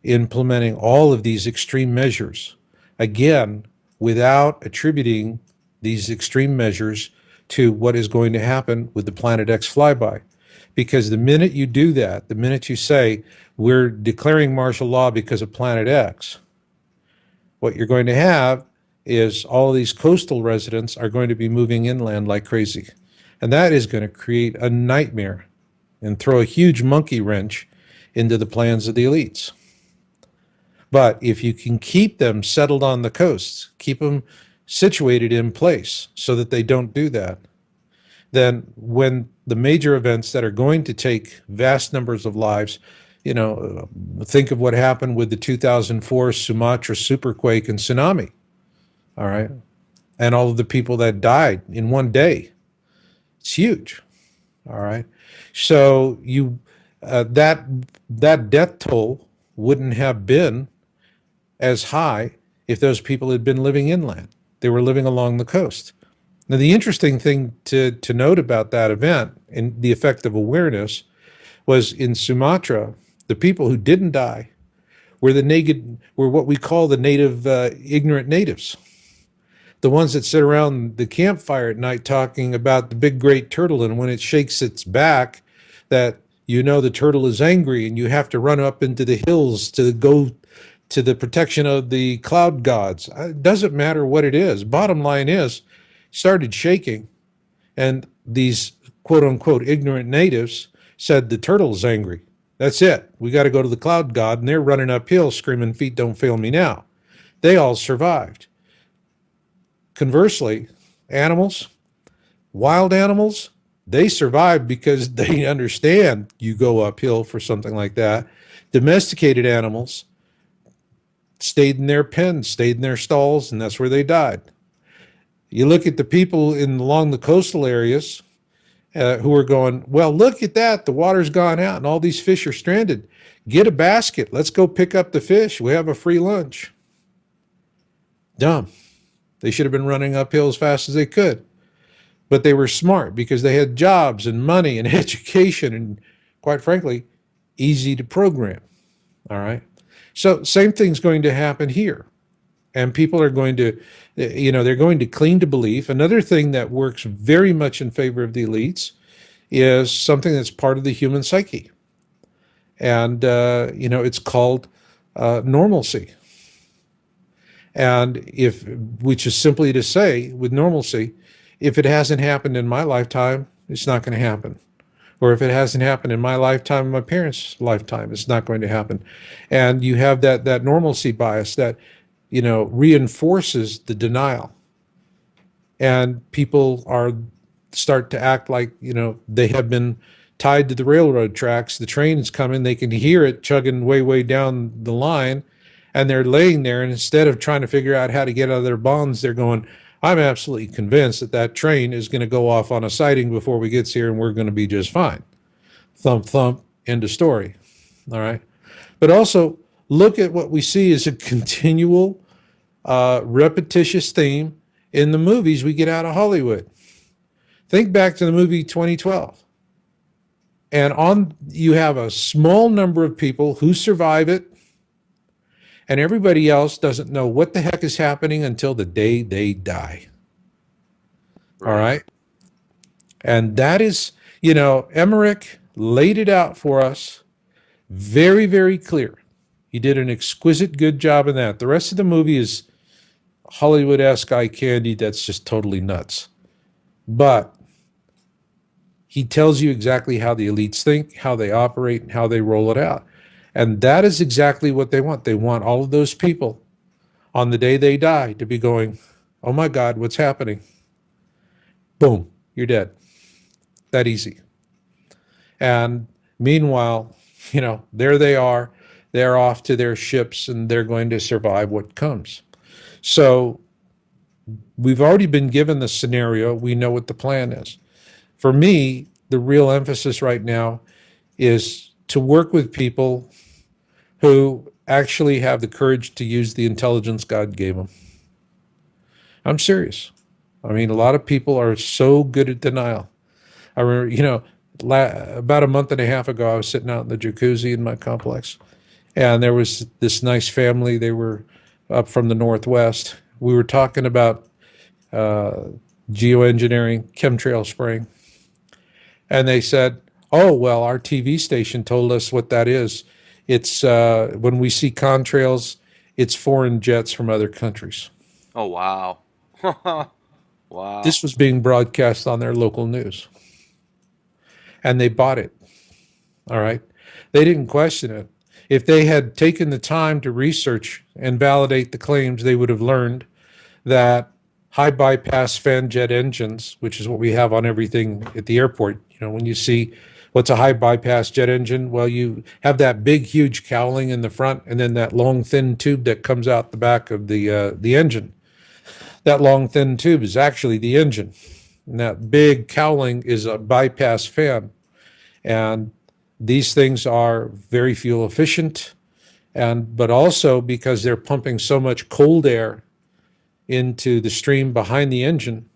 implementing all of these extreme measures. Again, without attributing these extreme measures to what is going to happen with the Planet X flyby. Because the minute you do that, the minute you say, we're declaring martial law because of Planet X, what you're going to have is all of these coastal residents are going to be moving inland like crazy. And that is going to create a nightmare and throw a huge monkey wrench into the plans of the elites. But if you can keep them settled on the coasts, keep them situated in place so that they don't do that, then when the major events that are going to take vast numbers of lives, think of what happened with the 2004 Sumatra superquake and tsunami, all right, and all of the people that died in one day. It's huge, all right. So that death toll wouldn't have been as high if those people had been living inland. They were living along the coast. Now, the interesting thing to note about that event and the effect of awareness was in Sumatra, the people who didn't die were what we call the native ignorant natives, the ones that sit around the campfire at night talking about the big great turtle, and when it shakes its back, that the turtle is angry and you have to run up into the hills to go to the protection of the cloud gods. It doesn't matter what it is. Bottom line is, started shaking, and these quote unquote ignorant natives said the turtle's angry. That's it. We got to go to the cloud god, and they're running uphill screaming, "Feet don't fail me now." They all survived. Conversely, animals, wild animals, they survive because they understand you go uphill for something like that. Domesticated animals stayed in their pens, stayed in their stalls, and that's where they died. You look at the people along the coastal areas who are going, well, look at that. The water's gone out and all these fish are stranded. Get a basket. Let's go pick up the fish. We have a free lunch. Dumb. They should have been running uphill as fast as they could. But they were smart because they had jobs and money and education and, quite frankly, easy to program. All right. So, same thing's going to happen here. And people are going to, they're going to cling to belief. Another thing that works very much in favor of the elites is something that's part of the human psyche. And, it's called normalcy. And which is simply to say, with normalcy, if it hasn't happened in my lifetime, it's not going to happen. Or if it hasn't happened in my lifetime, my parents' lifetime, it's not going to happen. And you have that normalcy bias that, reinforces the denial. And people start to act like, they have been tied to the railroad tracks. The train is coming. They can hear it chugging way, way down the line. And they're laying there. And instead of trying to figure out how to get out of their bonds, they're going, I'm absolutely convinced that train is going to go off on a sighting before we get here and we're going to be just fine. Thump, thump, end of story. All right. But also look at what we see as a continual, repetitious theme in the movies we get out of Hollywood. Think back to the movie 2012. And you have a small number of people who survive it, and everybody else doesn't know what the heck is happening until the day they die.
Right.
All right. And that is, Emmerich laid it out for us very, very clear. He did an exquisite good job in that. The rest of the movie is Hollywood-esque eye candy that's just totally nuts. But he tells you exactly how the elites think, how they operate, and how they roll it out. And that is exactly what they want. They want all of those people on the day they die to be going, oh my God, what's happening? Boom, you're dead. That easy. And meanwhile, there they are. They're off to their ships and they're going to survive what comes. So we've already been given the scenario. We know what the plan is. For me, the real emphasis right now is to work with people who actually have the courage to use the intelligence God gave them. I'm serious. I mean, a lot of people are so good at denial. I remember, about a month and a half ago, I was sitting out in the jacuzzi in my complex, and there was this nice family. They were up from the Northwest. We were talking about geoengineering, chemtrail spraying, and they said, oh, well, our TV station told us what that is. It's when we see contrails, it's foreign jets from other countries.
Oh, wow. Wow.
This was being broadcast on their local news, and they bought it. All right. They didn't question it. If they had taken the time to research and validate the claims, they would have learned that high bypass fan jet engines, which is what we have on everything at the airport, when you see what's a high bypass jet engine, well, you have that big, huge cowling in the front, and then that long, thin tube that comes out the back of the engine. That long, thin tube is actually the engine, and that big cowling is a bypass fan. And these things are very fuel efficient, but also because they're pumping so much cold air into the stream behind the engine,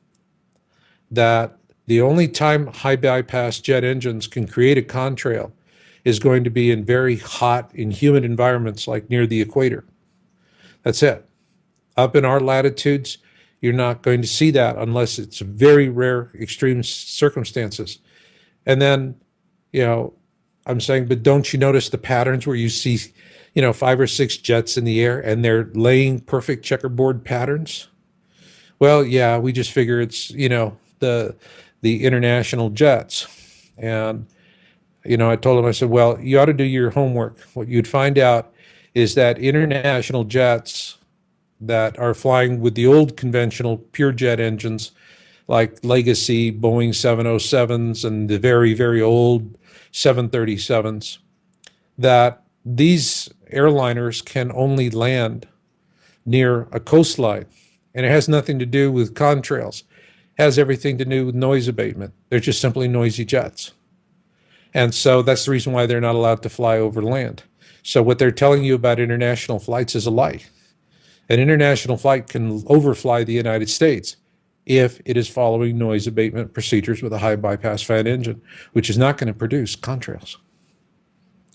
that the only time high bypass jet engines can create a contrail is going to be in very hot and humid environments like near the equator. That's it. Up in our latitudes, you're not going to see that unless it's very rare extreme circumstances. And then, I'm saying, but don't you notice the patterns where you see, 5 or 6 jets in the air and they're laying perfect checkerboard patterns? Well, yeah, we just figure it's, the international jets. And, I told him, I said, well, you ought to do your homework. What you'd find out is that international jets that are flying with the old conventional pure jet engines, like legacy Boeing 707s and the very, very old 737s, that these airliners can only land near a coastline. And it has nothing to do with contrails. It has everything to do with noise abatement. They're just simply noisy jets. And so that's the reason why they're not allowed to fly over land. So what they're telling you about international flights is a lie. An international flight can overfly the United States if it is following noise abatement procedures with a high bypass fan engine, which is not going to produce contrails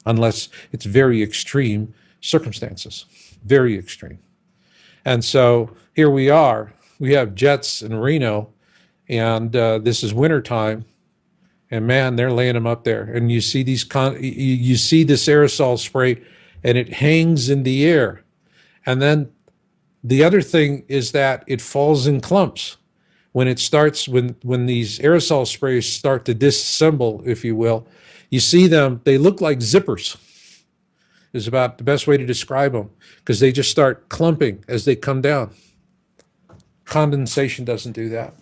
unless it's very extreme circumstances, very extreme. And so here we are. We have jets in Reno, and this is wintertime, and man, they're laying them up there. And you see you see this aerosol spray, and it hangs in the air. And then the other thing is that it falls in clumps. When these aerosol sprays start to disassemble, if you will, you see them, they look like zippers, is about the best way to describe them, because they just start clumping as they come down. Condensation doesn't do that.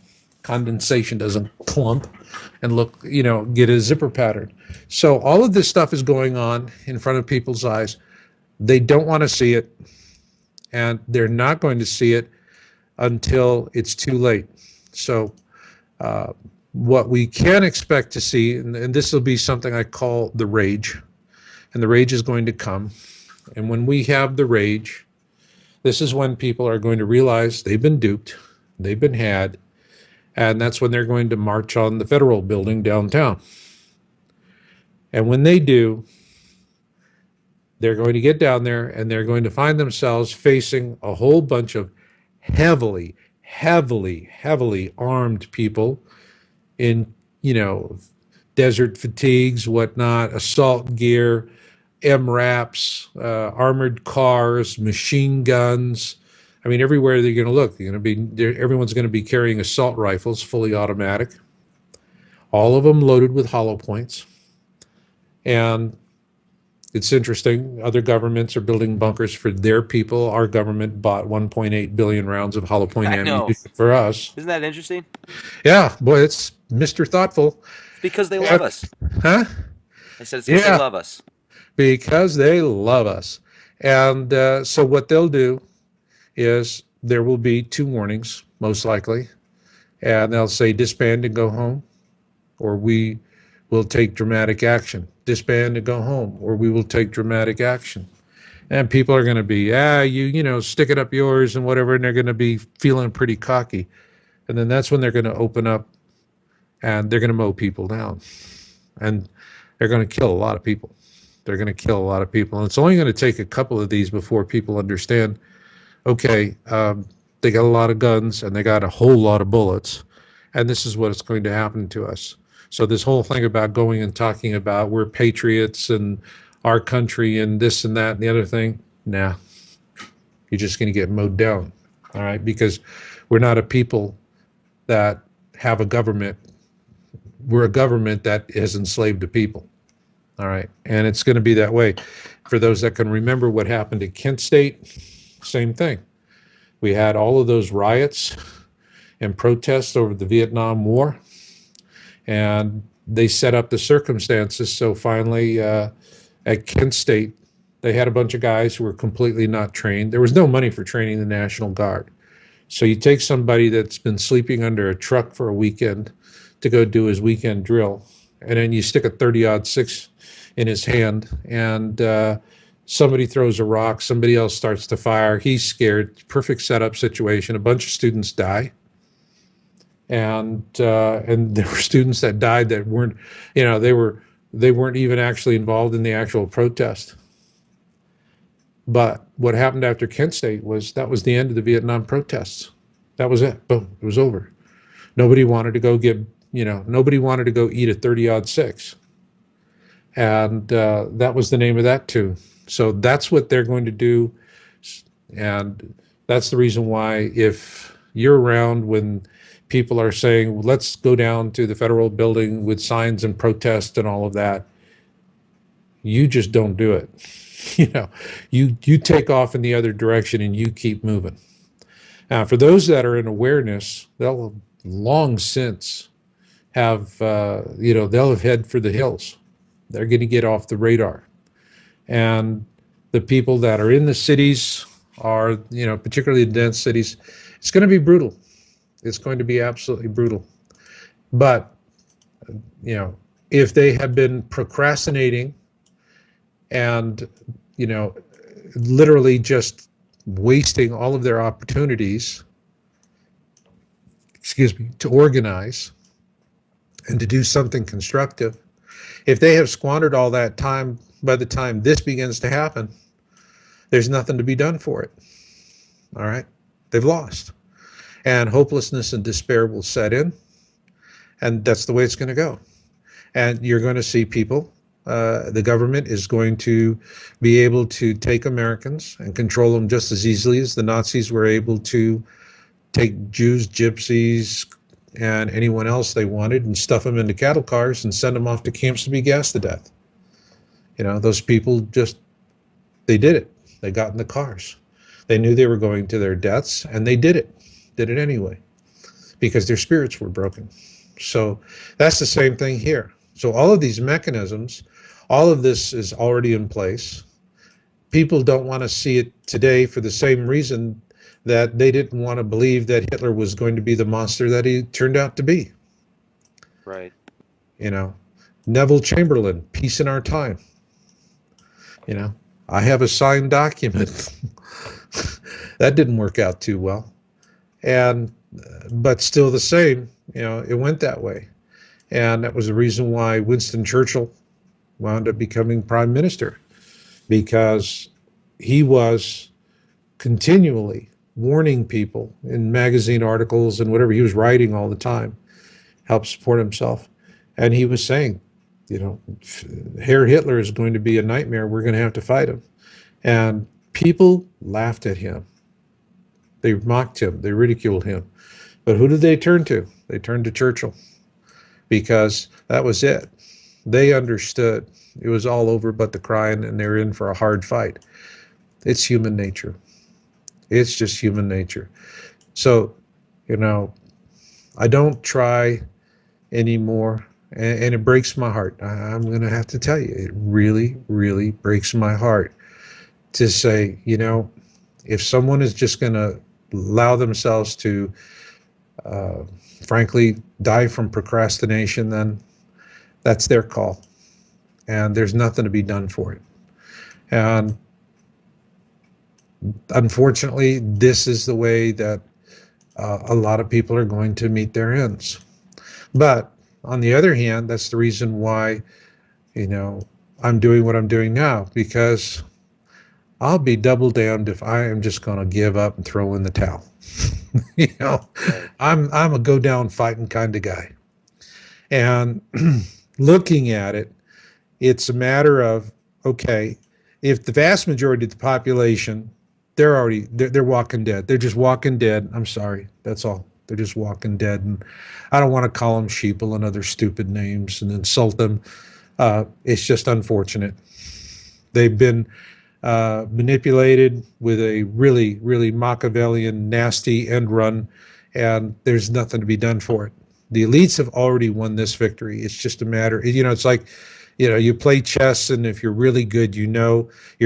Condensation doesn't clump and get a zipper pattern. So all of this stuff is going on in front of people's eyes. They don't want to see it, and they're not going to see it until it's too late. So what we can expect to see, and this will be something I call the rage, and the rage is going to come. And when we have the rage, this is when people are going to realize they've been duped, they've been had, and that's when they're going to march on the Federal Building downtown. And when they do, they're going to get down there and they're going to find themselves facing a whole bunch of heavily, heavily, heavily armed people in, desert fatigues, whatnot, assault gear, MRAPs, armored cars, machine guns. I mean, everywhere they're going to look, everyone's going to be carrying assault rifles, fully automatic, all of them loaded with hollow points. And it's interesting. Other governments are building bunkers for their people. Our government bought 1.8 billion rounds of hollow point ammunition for us.
Isn't that interesting?
Yeah, boy, it's Mr. Thoughtful.
It's because they love us.
Huh?
I said it's because they love us.
Because they love us. And so what they'll do is there will be 2 warnings, most likely. And they'll say disband and go home, or we will take dramatic action. Disband and go home, or we will take dramatic action. And people are going to be, stick it up yours and whatever, and they're going to be feeling pretty cocky. And then that's when they're going to open up and they're going to mow people down. And they're going to kill a lot of people. They're going to kill a lot of people. And it's only going to take a couple of these before people understand, okay, they got a lot of guns and they got a whole lot of bullets, and this is what's going to happen to us. So this whole thing about going and talking about we're patriots and our country and this and that and the other thing, nah, you're just going to get mowed down, all right? Because we're not a people that have a government. We're a government that has enslaved the people, all right? And it's going to be that way. For those that can remember what happened at Kent State, same thing. We had all of those riots and protests over the Vietnam War, and they set up the circumstances. So finally, at Kent State, they had a bunch of guys who were completely not trained. There was no money for training the National Guard. So you take somebody that's been sleeping under a truck for a weekend to go do his weekend drill, and then you stick a 30-06 in his hand, and somebody throws a rock, somebody else starts to fire, he's scared, perfect setup situation, a bunch of students die. And there were students that died that weren't, they weren't even actually involved in the actual protest. But what happened after Kent State was that was the end of the Vietnam protests. That was it. Boom, it was over. Nobody wanted to go nobody wanted to go eat a 30-06. And that was the name of that tune. So that's what they're going to do. And that's the reason why, if you're around when people are saying, well, let's go down to the federal building with signs and protest and all of that, you just don't do it. You take off in the other direction and you keep moving. Now, for those that are in awareness, they'll long since have, they'll have head for the hills. They're going to get off the radar. And the people that are in the cities are, particularly the dense cities, it's going to be brutal. It's going to be absolutely brutal. But, if they have been procrastinating and, literally just wasting all of their opportunities, to organize and to do something constructive, if they have squandered all that time, by the time this begins to happen, there's nothing to be done for it. All right? They've lost. And hopelessness and despair will set in. And that's the way it's going to go. And you're going to see people, the government is going to be able to take Americans and control them just as easily as the Nazis were able to take Jews, gypsies, and anyone else they wanted and stuff them into cattle cars and send them off to camps to be gassed to death. Those people they did it. They got in the cars. They knew they were going to their deaths, and they did it anyway, because their spirits were broken. So that's the same thing here. So all of these mechanisms, all of this is already in place. People don't want to see it today for the same reason that they didn't want to believe that Hitler was going to be the monster that he turned out to be.
Right.
Neville Chamberlain, Peace in Our Time. I have a signed document. That didn't work out too well. But still the same, it went that way. And that was the reason why Winston Churchill wound up becoming prime minister, because he was continually warning people in magazine articles and whatever he was writing all the time, help support himself. And he was saying, Herr Hitler is going to be a nightmare. We're going to have to fight him. And people laughed at him. They mocked him. They ridiculed him. But who did they turn to? They turned to Churchill, because that was it. They understood. It was all over but the crying, and they were in for a hard fight. It's human nature. It's just human nature. So, I don't try anymore, and it breaks my heart. I'm going to have to tell you, it really, really breaks my heart to say, if someone is just going to allow themselves to, frankly, die from procrastination, then that's their call. And there's nothing to be done for it. And unfortunately, this is the way that a lot of people are going to meet their ends. But on the other hand, that's the reason why, I'm doing what I'm doing now, because I'll be double damned if I am just going to give up and throw in the towel. I'm a go down fighting kind of guy. And looking at it, it's a matter of, okay, if the vast majority of the population, they're walking dead. They're just walking dead. I'm sorry. That's all. They're just walking dead. And I don't want to call them sheeple and other stupid names and insult them. It's just unfortunate. They've been manipulated with a really, really Machiavellian, nasty end run, and there's nothing to be done for it. The elites have already won this victory. It's just a matter, it's like, you play chess, and if you're really good, you're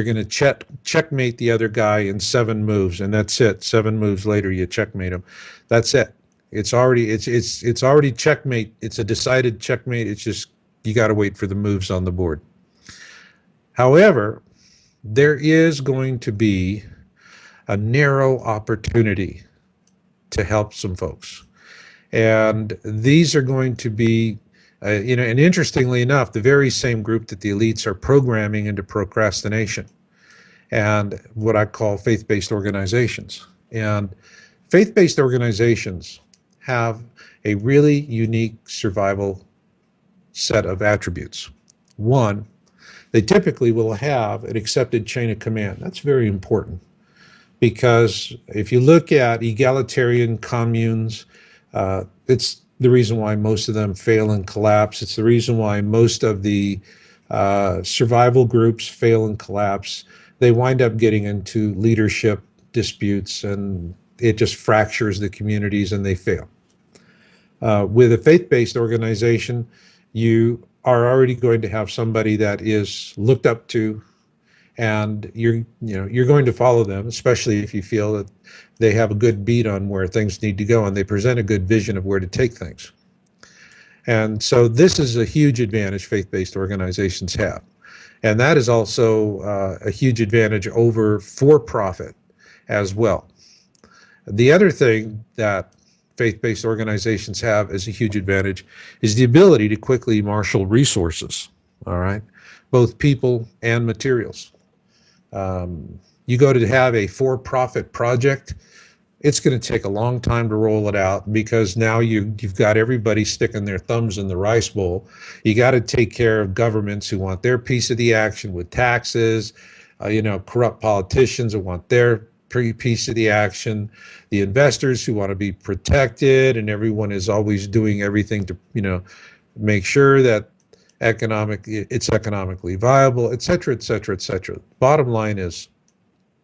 going to checkmate the other guy in 7 moves, and that's it. 7 moves later, you checkmate him. That's it. It's already checkmate. It's a decided checkmate. It's just you got to wait for the moves on the board. However, there is going to be a narrow opportunity to help some folks. And these are going to be, and interestingly enough, the very same group that the elites are programming into procrastination and what I call faith-based organizations. And faith-based organizations have a really unique survival set of attributes. One, they typically will have an accepted chain of command. That's very important because if you look at egalitarian communes, it's the reason why most of them fail and collapse. It's the reason why most of the survival groups fail and collapse. They wind up getting into leadership disputes, and it just fractures the communities, and they fail. With a faith-based organization, you are already going to have somebody that is looked up to, and you're going to follow them, especially if you feel that they have a good beat on where things need to go and they present a good vision of where to take things. And so this is a huge advantage faith-based organizations have. And that is also a huge advantage over for-profit as well. The other thing that faith-based organizations have as a huge advantage is the ability to quickly marshal resources, all right, both people and materials. You go to have a for-profit project, it's going to take a long time to roll it out because now you've got everybody sticking their thumbs in the rice bowl. You got to take care of governments who want their piece of the action with taxes, corrupt politicians who want their piece of the action, the investors who want to be protected, and everyone is always doing everything to, make sure that it's economically viable, et cetera, et cetera, et cetera. Bottom line is,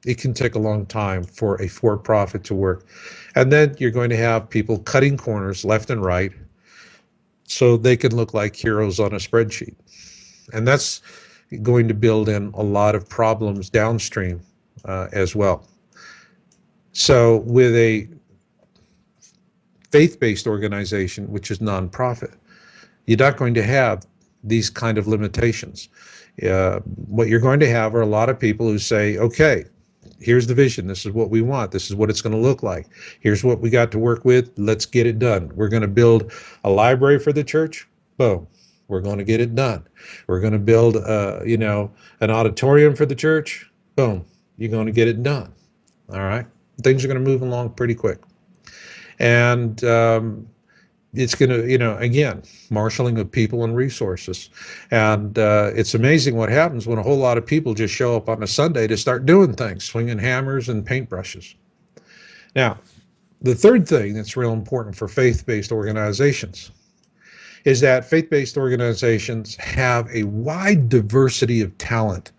it can take a long time for a for-profit to work. And then you're going to have people cutting corners left and right so they can look like heroes on a spreadsheet. And that's going to build in a lot of problems downstream as well. So with a faith-based organization, which is nonprofit, you're not going to have these kind of limitations. What you're going to have are a lot of people who say, okay, here's the vision. This is what we want. This is what it's going to look like. Here's what we got to work with. Let's get it done. We're going to build a library for the church. Boom. We're going to get it done. We're going to build, an auditorium for the church. Boom. You're going to get it done. All right. Things are going to move along pretty quick. And it's going to, again, marshaling of people and resources. And it's amazing what happens when a whole lot of people just show up on a Sunday to start doing things, swinging hammers and paintbrushes. Now, the third thing that's real important for faith-based organizations is that faith-based organizations have a wide diversity of talent.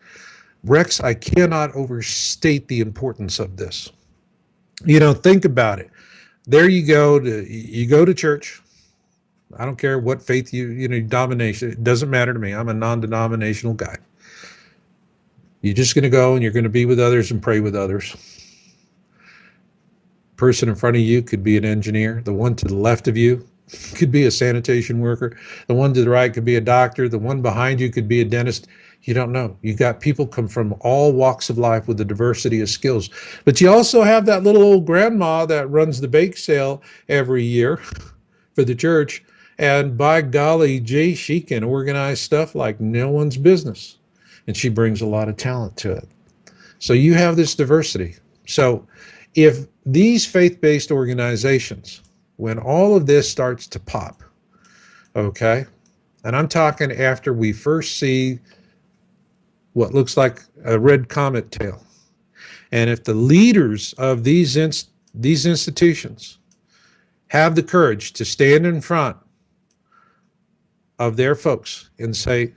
Rex, I cannot overstate the importance of this. Think about it. There you go to church. I don't care what faith denomination, it doesn't matter to me. I'm a non-denominational guy. You're just going to go and you're going to be with others and pray with others. Person in front of you could be an engineer. The one to the left of you could be a sanitation worker. The one to the right could be a doctor. The one behind you could be a dentist. You don't know. You got people come from all walks of life with a diversity of skills. But you also have that little old grandma that runs the bake sale every year for the church. And by golly gee, she can organize stuff like no one's business. And she brings a lot of talent to it. So you have this diversity. So if these faith-based organizations, when all of this starts to pop, okay, and I'm talking after we first see what looks like a red comet tail, and if the leaders of these institutions have the courage to stand in front of their folks and say,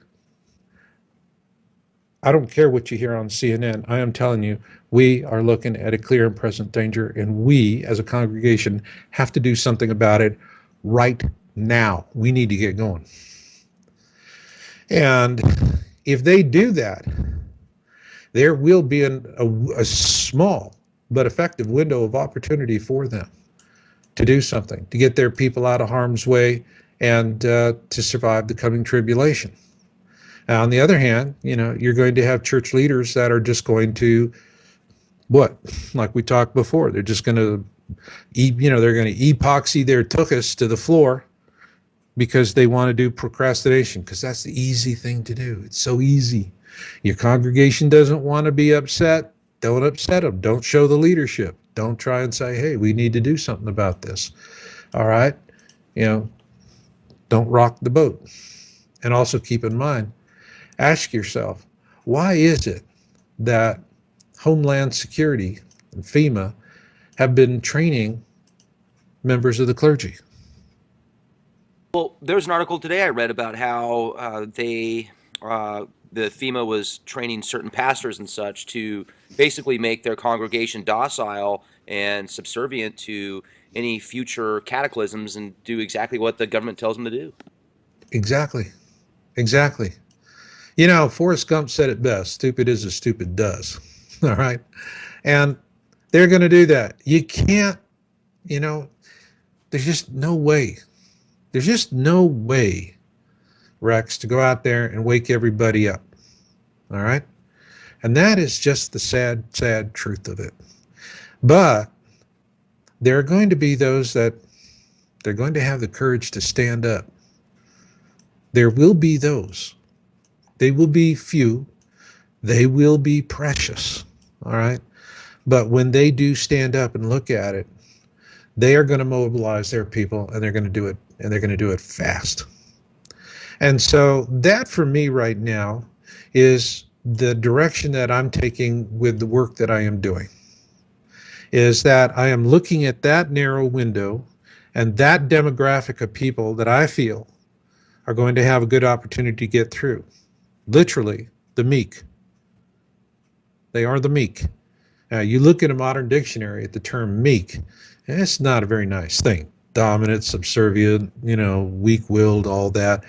I don't care what you hear on CNN. I am telling you, we are looking at a clear and present danger, and we, as a congregation, have to do something about it right now. We need to get going. And if they do that, there will be a small but effective window of opportunity for them to do something, to get their people out of harm's way and to survive the coming tribulation. Now, on the other hand, you're going to have church leaders that are just going to, what, like we talked before, they're just going to, they're going to epoxy their tuchus to the floor because they want to do procrastination, because that's the easy thing to do. It's so easy. Your congregation doesn't want to be upset. Don't upset them. Don't show the leadership. Don't try and say, hey, we need to do something about this. All right? Don't rock the boat. And also keep in mind, ask yourself, why is it that Homeland Security and FEMA have been training members of the clergy?
Well, there's an article today I read about how the FEMA was training certain pastors and such to basically make their congregation docile and subservient to any future cataclysms and do exactly what the government tells them to do.
Exactly. Exactly. Forrest Gump said it best, stupid is as stupid does. All right. And they're going to do that. You can't, you know, there's just no way. There's just no way, Rex, to go out there and wake everybody up. All right. And that is just the sad, sad truth of it. But there are going to be those that they're going to have the courage to stand up. There will be those. They will be few. They will be precious. All right. But when they do stand up and look at it, they are going to mobilize their people, and they're going to do it, and they're going to do it fast. And so that for me right now is the direction that I'm taking with the work that I am doing, is that I am looking at that narrow window and that demographic of people that I feel are going to have a good opportunity to get through. Literally, the meek. They are the meek. Now, you look at a modern dictionary at the term meek, and it's not a very nice thing. Dominant, subservient, weak-willed, all that.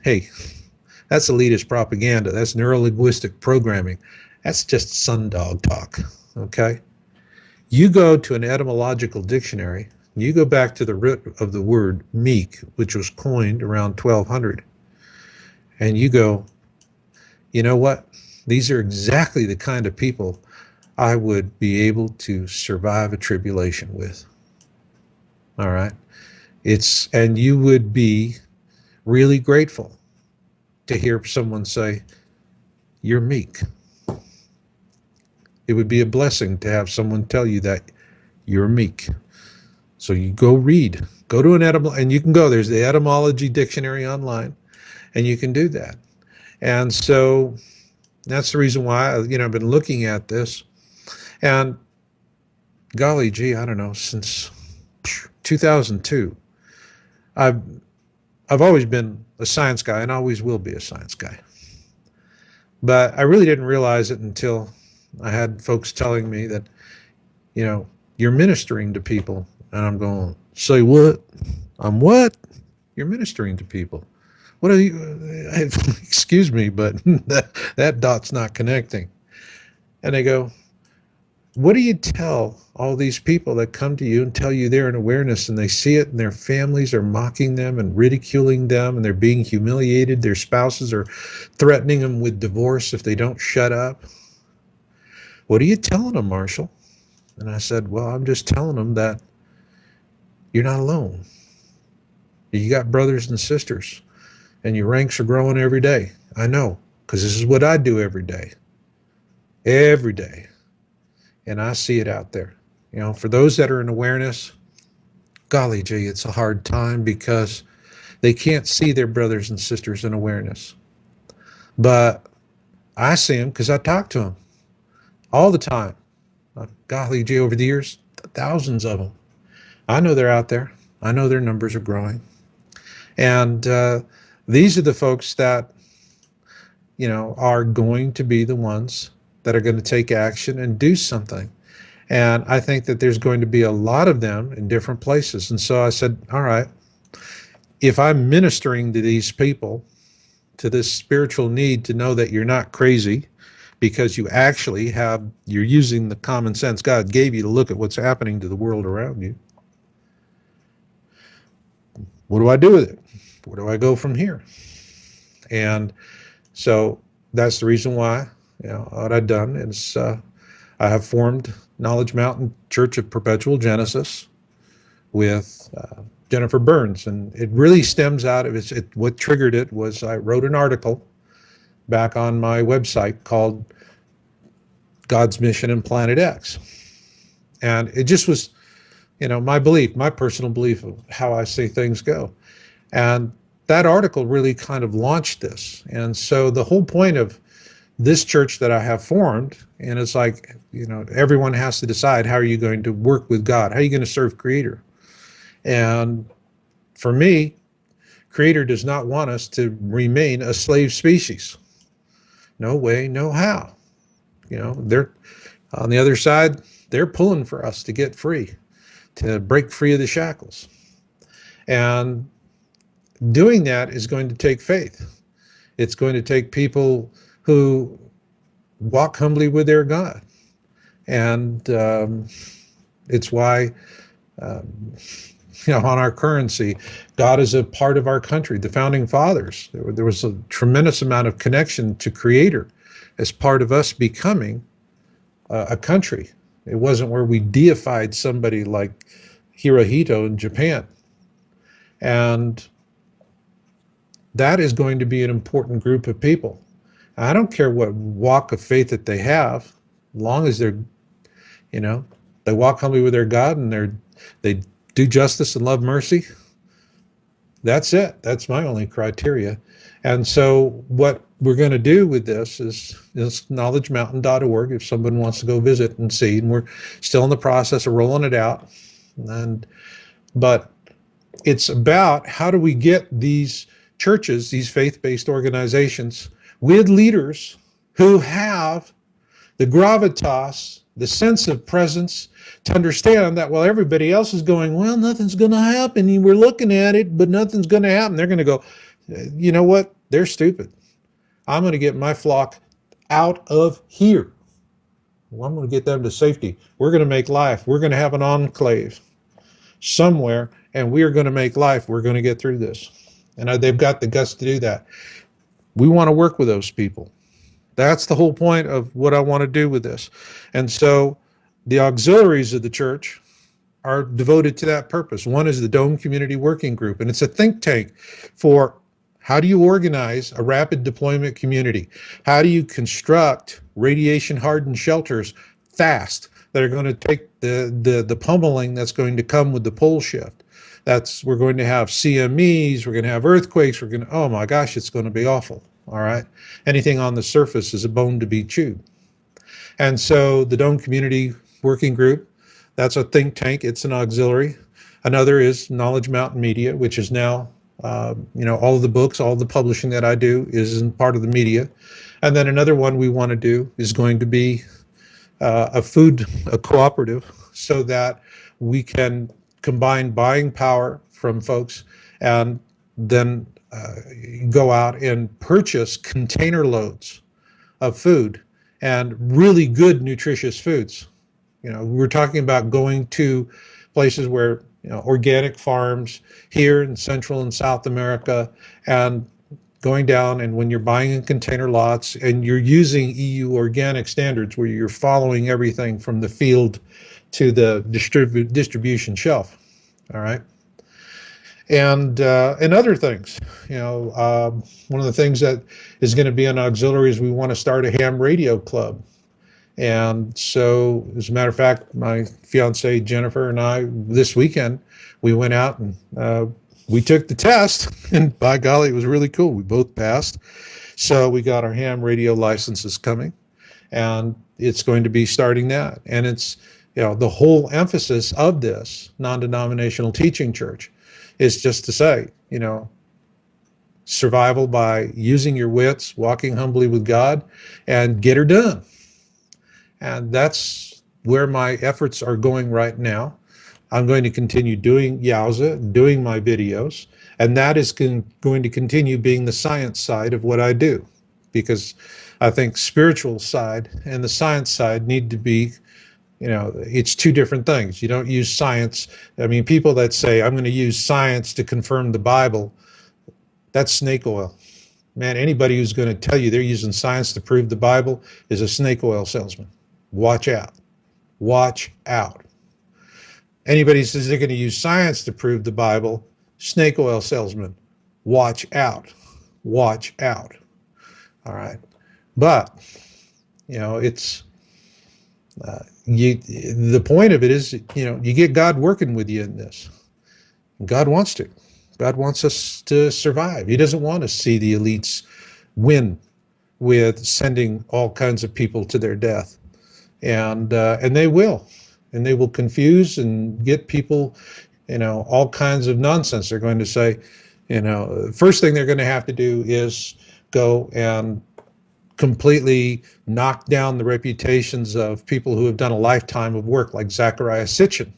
Hey, that's elitist propaganda. That's neurolinguistic programming. That's just sundog talk, okay? You go to an etymological dictionary, you go back to the root of the word meek, which was coined around 1200, and you go, you know what? These are exactly the kind of people I would be able to survive a tribulation with. All right. And you would be really grateful to hear someone say, you're meek. It would be a blessing to have someone tell you that you're meek. So you go read, go to and you can go, there's the etymology dictionary online, and you can do that. And so that's the reason why, I've been looking at this. And golly gee, I don't know, since 2002, I've always been a science guy and always will be a science guy. But I really didn't realize it until I had folks telling me that, you're ministering to people. And I'm going, say what? I'm what? You're ministering to people. What are you? Excuse me, but that dot's not connecting. And they go, what do you tell all these people that come to you and tell you they're in awareness, and they see it, and their families are mocking them and ridiculing them, and they're being humiliated? Their spouses are threatening them with divorce if they don't shut up. What are you telling them, Marshall? And I said, well, I'm just telling them that you're not alone. You got brothers and sisters, and your ranks are growing every day. I know, because this is what I do every day. Every day. And I see it out there. For those that are in awareness, golly gee, it's a hard time because they can't see their brothers and sisters in awareness. But I see them because I talk to them all the time. Golly gee, over the years, thousands of them. I know they're out there. I know their numbers are growing. And these are the folks that, are going to be the ones that are going to take action and do something. And I think that there's going to be a lot of them in different places. And so I said, all right, if I'm ministering to these people, to this spiritual need to know that you're not crazy because you're using the common sense God gave you to look at what's happening to the world around you. What do I do with it? Where do I go from here? And so that's the reason why, what I've done is I have formed Knowledge Mountain Church of Perpetual Genesis with Jennifer Burns. And it really stems out of what triggered it was I wrote an article back on my website called God's Mission in Planet X. And it just was, my personal belief of how I see things go. And that article really kind of launched this. And so the whole point of this church that I have formed, and it's like, everyone has to decide, how are you going to work with God? How are you going to serve Creator? And for me, Creator does not want us to remain a slave species. No way, no how. They're on the other side, they're pulling for us to get free, to break free of the shackles. And doing that is going to take faith. It's going to take people who walk humbly with their God. And it's why, on our currency, God is a part of our country. The founding fathers, there was a tremendous amount of connection to Creator as part of us becoming a country. It wasn't where we deified somebody like Hirohito in Japan. And that is going to be an important group of people. I don't care what walk of faith that they have, as long as they're, they walk humbly with their God and they do justice and love mercy. That's it. That's my only criteria. And so what we're going to do with this is knowledgemountain.org if someone wants to go visit and see. And we're still in the process of rolling it out. But it's about, how do we get these churches, these faith-based organizations, with leaders who have the gravitas, the sense of presence, to understand that while everybody else is going, well, nothing's going to happen. We're looking at it, but nothing's going to happen. They're going to go, you know what? They're stupid. I'm going to get my flock out of here. Well, I'm going to get them to safety. We're going to make life. We're going to have an enclave somewhere, and we are going to make life. We're going to get through this. And they've got the guts to do that. We want to work with those people. That's the whole point of what I want to do with this. And so the auxiliaries of the church are devoted to that purpose. One is the Dome Community Working Group, and it's a think tank for how do you organize a rapid deployment community? How do you construct radiation-hardened shelters fast that are going to take the pummeling that's going to come with the pole shift? We're going to have CMEs, we're going to have earthquakes, oh my gosh, it's going to be awful. All right. Anything on the surface is a bone to be chewed. And so the Dome Community Working Group, that's a think tank. It's an auxiliary. Another is Knowledge Mountain Media, which is now, all of the books, all of the publishing that I do is in part of the media. And then another one we want to do is going to be a cooperative, so that we can combine buying power from folks and then go out and purchase container loads of food, and really good nutritious foods. We're talking about going to places where, organic farms here in Central and South America, and going down, and when you're buying in container lots and you're using EU organic standards, where you're following everything from the field to the distribution shelf. All right. And other things, one of the things that is going to be an auxiliary is we want to start a ham radio club. And so, as a matter of fact, my fiance Jennifer and I, this weekend, we went out and we took the test, and by golly, it was really cool. We both passed. So we got our ham radio licenses coming, and it's going to be starting that. And it's, the whole emphasis of this non-denominational teaching church is just to say, survival by using your wits, walking humbly with God, and get her done. And that's where my efforts are going right now. I'm going to continue doing Yowza, doing my videos, and that is going to continue being the science side of what I do, because I think spiritual side and the science side need to be, it's two different things. You don't use science. I mean, people that say, I'm going to use science to confirm the Bible, that's snake oil. Man, anybody who's going to tell you they're using science to prove the Bible is a snake oil salesman. Watch out. Watch out. Anybody who says they're going to use science to prove the Bible, snake oil salesman. Watch out. Watch out. All right. But, it's the point of it is, you get God working with you in this. God wants to. God wants us to survive. He doesn't want to see the elites win with sending all kinds of people to their death. And they will. And they will confuse and get people, all kinds of nonsense. They're going to say, first thing they're going to have to do is go and completely knock down the reputations of people who have done a lifetime of work, like Zecharia Sitchin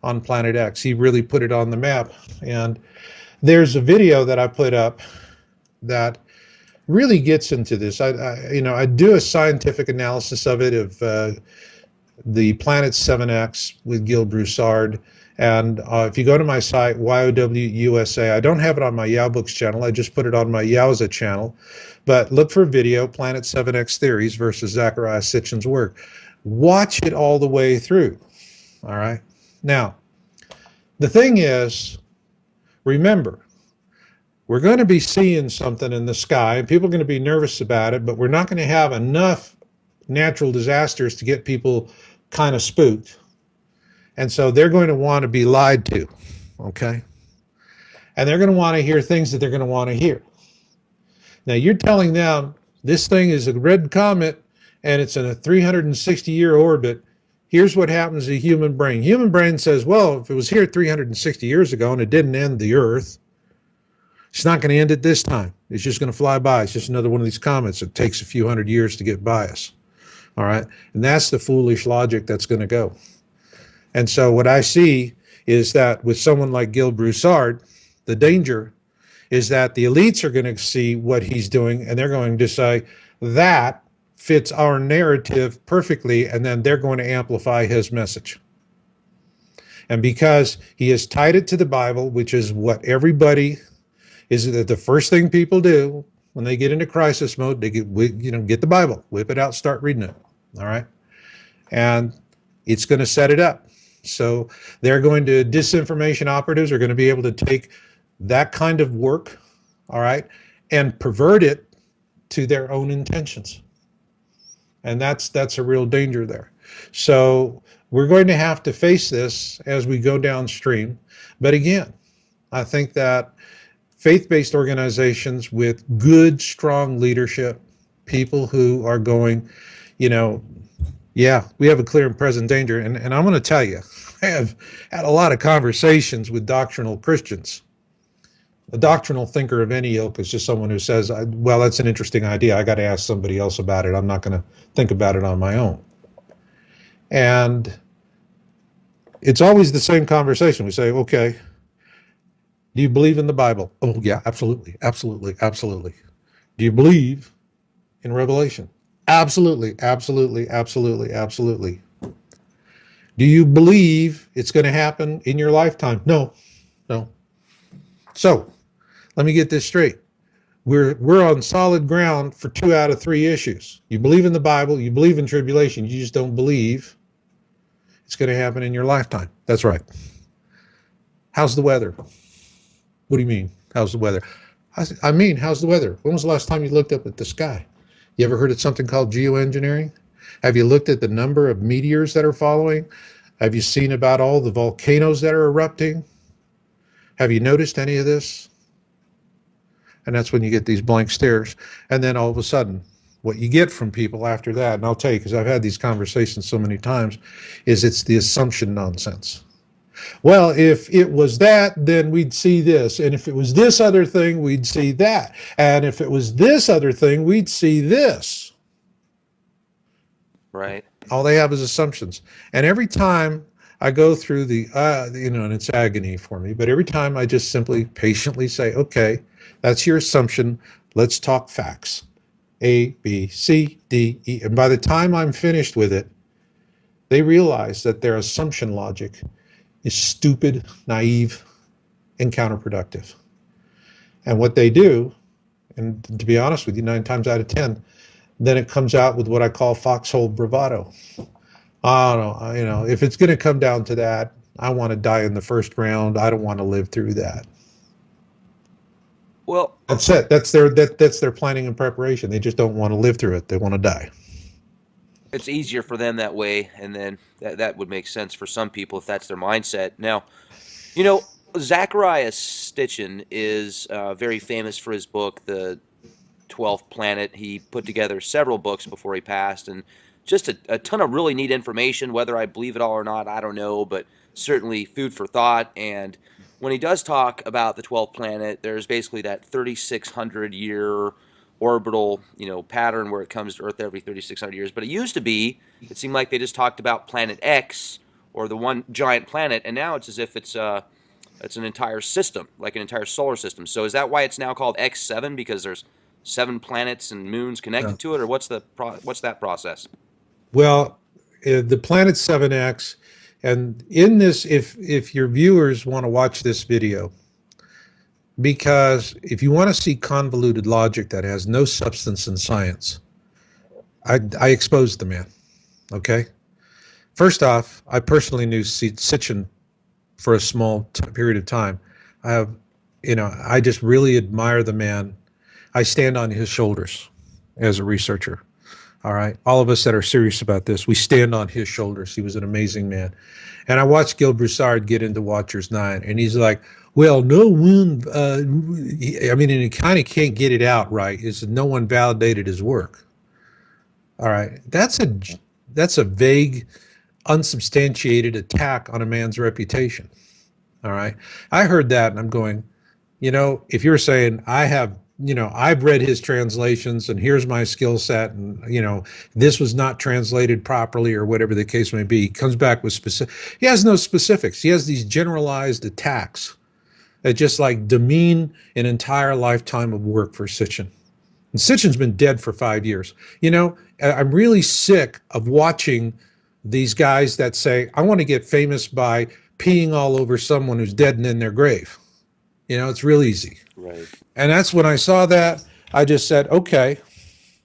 on Planet X. He really put it on the map. And there's a video that I put up that really gets into this. I do a scientific analysis of it, of the Planet 7X with Gil Broussard. And if you go to my site, YOWUSA, I don't have it on my YowBooks channel. I just put it on my Yowza channel. But look for video, Planet 7X Theories versus Zecharia Sitchin's work. Watch it all the way through. All right. Now, the thing is, remember, we're going to be seeing something in the sky, and people are going to be nervous about it, but we're not going to have enough natural disasters to get people kind of spooked. And so they're going to want to be lied to, okay? And they're going to want to hear things that they're going to want to hear. Now, you're telling them this thing is a red comet and it's in a 360-year orbit. Here's what happens to the human brain. Human brain says, well, if it was here 360 years ago and it didn't end the Earth, it's not going to end it this time. It's just going to fly by. It's just another one of these comets. It takes a few hundred years to get by us. All right? And that's the foolish logic that's going to go. And so what I see is that with someone like Gil Broussard, the danger is that the elites are going to see what he's doing, and they're going to say, that fits our narrative perfectly, and then they're going to amplify his message. And because he has tied it to the Bible, which is what everybody is, that the first thing people do when they get into crisis mode, they get the Bible, whip it out, start reading it. All right. And it's going to set it up. So they're going to, disinformation operatives are going to be able to take that kind of work, all right, and pervert it to their own intentions. And that's a real danger there. So we're going to have to face this as we go downstream. But again, I think that faith-based organizations with good, strong leadership, people who are going, yeah, we have a clear and present danger. And I'm going to tell you, I have had a lot of conversations with doctrinal Christians. A doctrinal thinker of any ilk is just someone who says, well, that's an interesting idea. I got to ask somebody else about it. I'm not going to think about it on my own. And it's always the same conversation. We say, okay, do you believe in the Bible? Oh, yeah, absolutely, absolutely, absolutely. Do you believe in Revelation? Absolutely, absolutely, absolutely, absolutely. Do you believe it's going to happen in your lifetime? No, no. So, let me get this straight. We're on solid ground for 2 out of 3 issues. You believe in the Bible, you believe in tribulation, you just don't believe it's going to happen in your lifetime. That's right. How's the weather? What do you mean, how's the weather? I mean, how's the weather? When was the last time you looked up at the sky? You ever heard of something called geoengineering? Have you looked at the number of meteors that are following? Have you seen about all the volcanoes that are erupting? Have you noticed any of this? And that's when you get these blank stares. And then all of a sudden, what you get from people after that, and I'll tell you, because I've had these conversations so many times, is it's the assumption nonsense. Well, if it was that, then we'd see this. And if it was this other thing, we'd see that. And if it was this other thing, we'd see this.
Right.
All they have is assumptions. And every time I go through and it's agony for me, but every time I just simply patiently say, okay, that's your assumption. Let's talk facts. A, B, C, D, E. And by the time I'm finished with it, they realize that their assumption logic is stupid, naive, and counterproductive. And what they do, and to be honest with you, 9 times out of 10, then it comes out with what I call foxhole bravado. I don't know, if it's going to come down to that, I want to die in the first round. I don't want to live through that.
Well,
That's it. That's their planning and preparation. They just don't want to live through it. They want to die.
it's easier for them that way, and then that would make sense for some people if that's their mindset. Now, you know, Zachariah Stitchin is very famous for his book, The 12th Planet. He put together several books before he passed, and just a ton of really neat information. Whether I believe it all or not, I don't know, but certainly food for thought. And when he does talk about the 12th planet, there's basically that 3,600 year orbital, pattern where it comes to Earth every 3,600 years. But it used to be, it seemed like they just talked about Planet X or the one giant planet, and now it's as if it's an entire system, like an entire solar system. So is that why it's now called X7, because there's 7 planets and moons
Yeah.
connected to it, or what's that process?
Well, the Planet 7X, and in this, if your viewers want to watch this video, because if you want to see convoluted logic that has no substance in science, I exposed the man. Okay. First off, I personally knew Sitchin for a small period of time. I have, I just really admire the man. I stand on his shoulders as a researcher. All right. All of us that are serious about this, we stand on his shoulders. He was an amazing man. And I watched Gil Broussard get into Watchers 9, and he's like, well, no one, I mean, and he kind of can't get it out right, is no one validated his work. All right. That's a vague, unsubstantiated attack on a man's reputation. All right. I heard that and I'm going, if you're saying I've read his translations and here's my skill set and, this was not translated properly or whatever the case may be, he comes back with specific, he has no specifics. He has these generalized attacks that just like demean an entire lifetime of work for Sitchin. And Sitchin's been dead for 5 years. I'm really sick of watching these guys that say, I want to get famous by peeing all over someone who's dead and in their grave. It's real easy.
Right.
And that's when I saw that, I just said, okay.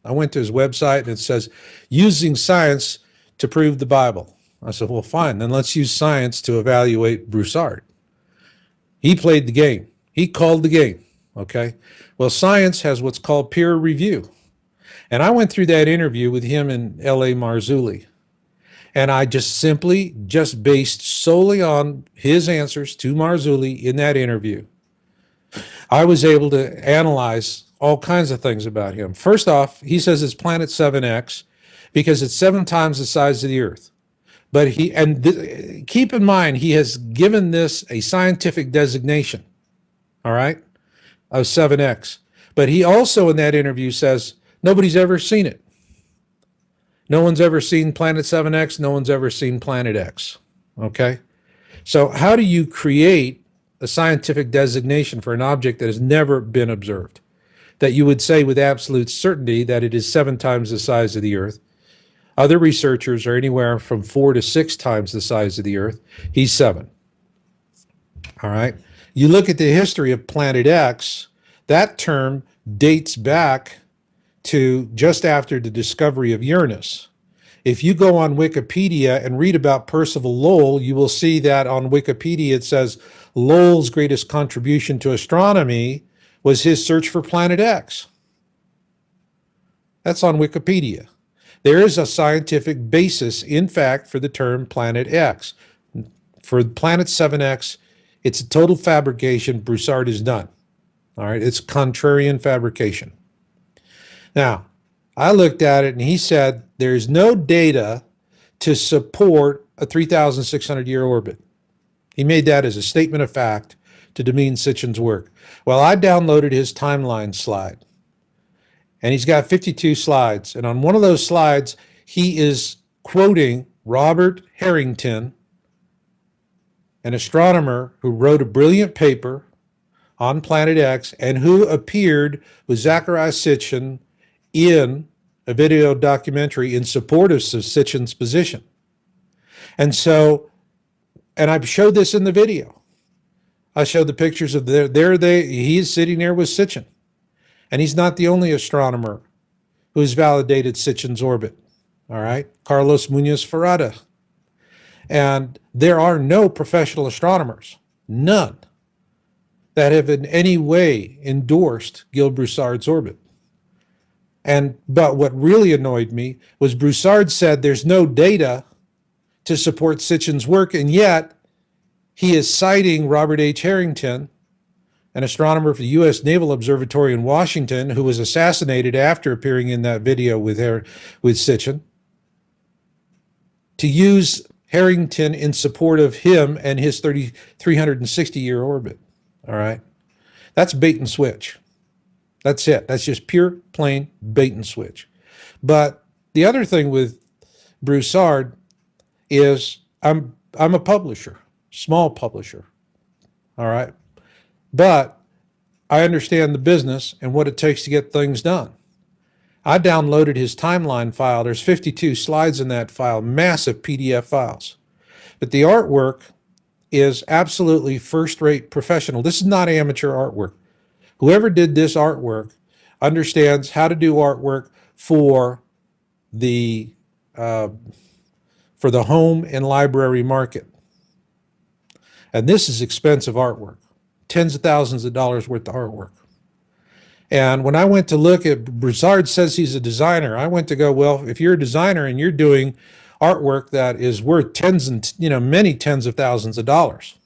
I went to his website and it says, using science to prove the Bible. I said, well, fine, then let's use science to evaluate Broussard. He played the game. He called the game. Okay. Well, science has what's called peer review. And I went through that interview with him and L.A. Marzulli. And I just based solely on his answers to Marzulli in that interview, I was able to analyze all kinds of things about him. First off, he says it's Planet 7X because it's 7 times the size of the Earth. But keep in mind, he has given this a scientific designation, all right, of 7X. But he also in that interview says nobody's ever seen it. No one's ever seen Planet 7X. No one's ever seen Planet X. Okay? So how do you create a scientific designation for an object that has never been observed? That you would say with absolute certainty that it is 7 times the size of the Earth. Other researchers are anywhere from 4 to 6 times the size of the Earth. He's 7. All right? You look at the history of Planet X, that term dates back to just after the discovery of Uranus. If you go on Wikipedia and read about Percival Lowell, you will see that on Wikipedia it says Lowell's greatest contribution to astronomy was his search for Planet X. That's on Wikipedia. There is a scientific basis, in fact, for the term Planet X. For Planet 7X, it's a total fabrication Broussard has done. All right, it's contrarian fabrication. Now, I looked at it and he said there's no data to support a 3,600 year orbit. He made that as a statement of fact to demean Sitchin's work. Well, I downloaded his timeline slide, and he's got 52 slides. And on one of those slides, he is quoting Robert Harrington, an astronomer who wrote a brilliant paper on Planet X and who appeared with Zecharia Sitchin in a video documentary in support of Sitchin's position. And so, and I showed this in the video. I showed the pictures of he is sitting there with Sitchin. And he's not the only astronomer who's validated Sitchin's orbit. All right. Carlos Munoz Ferrada. And there are no professional astronomers, none, that have in any way endorsed Gil Broussard's orbit. But what really annoyed me was Broussard said there's no data to support Sitchin's work, and yet he is citing Robert H. Harrington, an astronomer for the U.S. Naval Observatory in Washington, who was assassinated after appearing in that video with Sitchin, to use Harrington in support of him and his 360-year orbit. All right. That's bait and switch. That's it. That's just pure, plain bait and switch. But the other thing with Broussard is I'm a publisher, small publisher. All right. But I understand the business and what it takes to get things done. I downloaded his timeline file. There's 52 slides in that file, massive PDF files. But the artwork is absolutely first-rate professional. This is not amateur artwork. Whoever did this artwork understands how to do artwork for the home and library market. And this is expensive artwork, tens of thousands of dollars worth of artwork. And when I went to look at, Broussard says he's a designer. I went to go, well, if you're a designer and you're doing artwork that is worth many tens of thousands of dollars,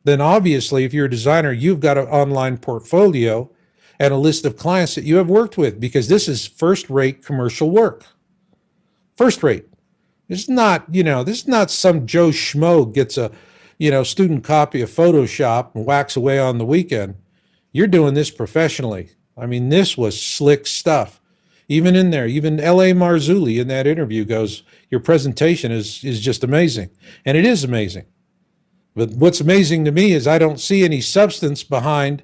then obviously if you're a designer, you've got an online portfolio and a list of clients that you have worked with, because this is first-rate commercial work. First rate. This is not some Joe Schmo gets a, student copy of Photoshop and whacks away on the weekend. You're doing this professionally. I mean, this was slick stuff. Even in there, even L.A. Marzulli in that interview goes, your presentation is just amazing. And it is amazing. But what's amazing to me is I don't see any substance behind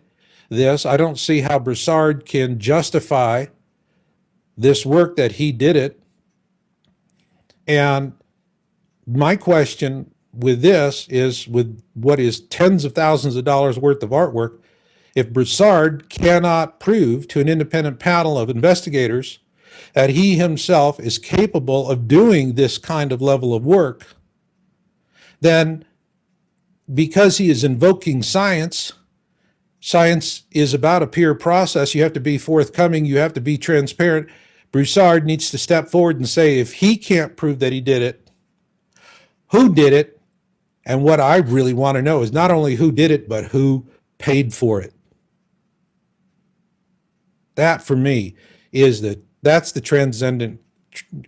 this. I don't see how Broussard can justify this work that he did it. And my question with this is, with what is tens of thousands of dollars worth of artwork, if Broussard cannot prove to an independent panel of investigators that he himself is capable of doing this kind of level of work, then because he is invoking science, science is about a peer process. You have to be forthcoming. You have to be transparent. Broussard needs to step forward and say, if he can't prove that he did it, who did it? And what I really want to know is not only who did it, but who paid for it. That, for me, that's the transcendent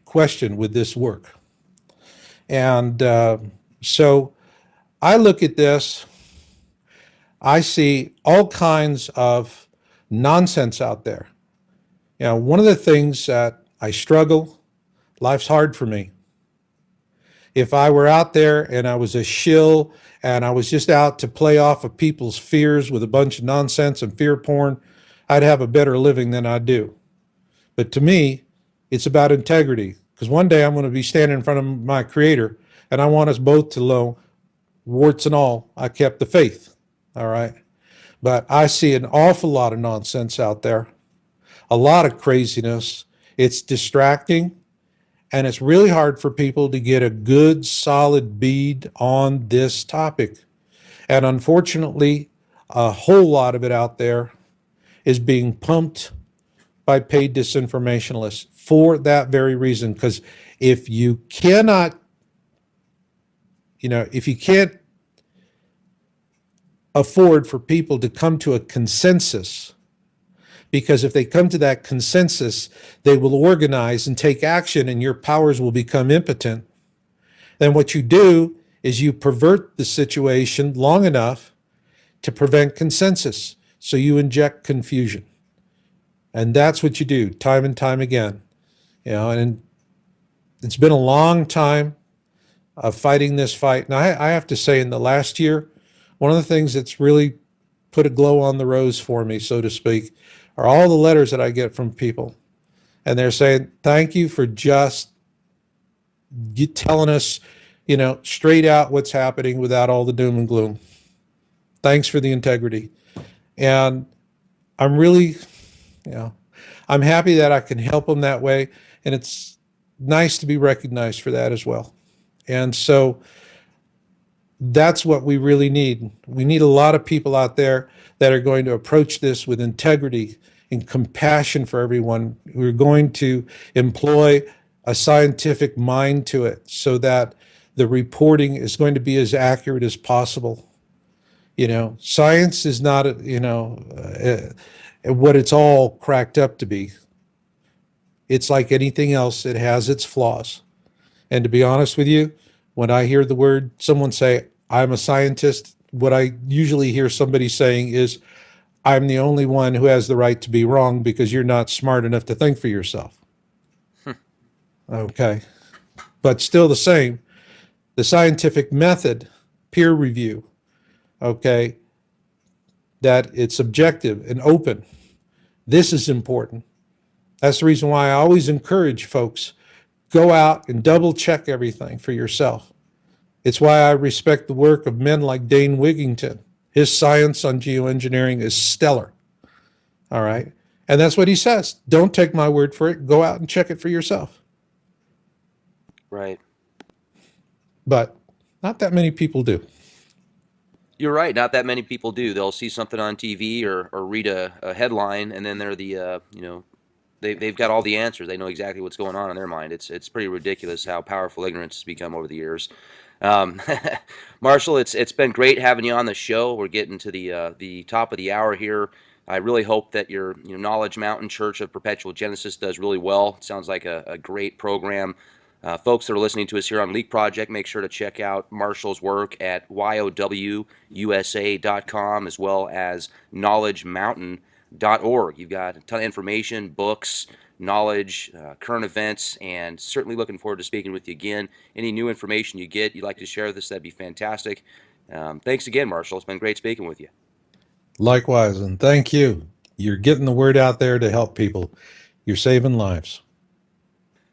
question with this work. And so I look at this, I see all kinds of nonsense out there. One of the things that I struggle, life's hard for me. If I were out there and I was a shill and I was just out to play off of people's fears with a bunch of nonsense and fear porn, I'd have a better living than I do. But to me, it's about integrity, because one day I'm going to be standing in front of my Creator, and I want us both to know, warts and all, I kept the faith. All right. But I see an awful lot of nonsense out there, a lot of craziness. It's distracting, and it's really hard for people to get a good, solid bead on this topic. And unfortunately, a whole lot of it out there is being pumped by paid disinformationalists for that very reason. Because if you can't afford for people to come to a consensus, because if they come to that consensus, they will organize and take action and your powers will become impotent, then what you do is you pervert the situation long enough to prevent consensus. So you inject confusion. And that's what you do time and time again. And it's been a long time of fighting this fight. And I have to say, in the last year, one of the things that's really put a glow on the rose for me, so to speak, are all the letters that I get from people. And they're saying, thank you for just telling us, straight out what's happening without all the doom and gloom. Thanks for the integrity. And I'm really, I'm happy that I can help them that way. And it's nice to be recognized for that as well. And so that's what we really need. We need a lot of people out there that are going to approach this with integrity and compassion for everyone. We're going to employ a scientific mind to it so that the reporting is going to be as accurate as possible. Science is not, what it's all cracked up to be. It's like anything else, it has its flaws. And to be honest with you, when I hear the word someone say, I'm a scientist, what I usually hear somebody saying is, I'm the only one who has the right to be wrong because you're not smart enough to think for yourself. Okay. But still the same, the scientific method, peer review, okay, that it's objective and open. This is important. That's the reason why I always encourage folks, go out and double check everything for yourself. It's why I respect the work of men like Dane Wigington. His science on geoengineering is stellar. All right. And that's what he says. Don't take my word for it. Go out and check it for yourself.
Right.
But not that many people do.
You're right. Not that many people do. They'll see something on TV or read a headline, and then they're they've got all the answers. They know exactly what's going on in their mind. It's pretty ridiculous how powerful ignorance has become over the years. Marshall, it's been great having you on the show. We're getting to the top of the hour here. I really hope that your Knowledge Mountain Church of Perpetual Genesis does really well. It sounds like a great program. Folks that are listening to us here on Leak Project, make sure to check out Marshall's work at yowusa.com as well as knowledgemountain.org. You've got a ton of information, books, knowledge, current events, and certainly looking forward to speaking with you again. Any new information you get, you'd like to share with us, that'd be fantastic. Thanks again, Marshall. It's been great speaking with you.
Likewise, and thank you. You're getting the word out there to help people. You're saving lives.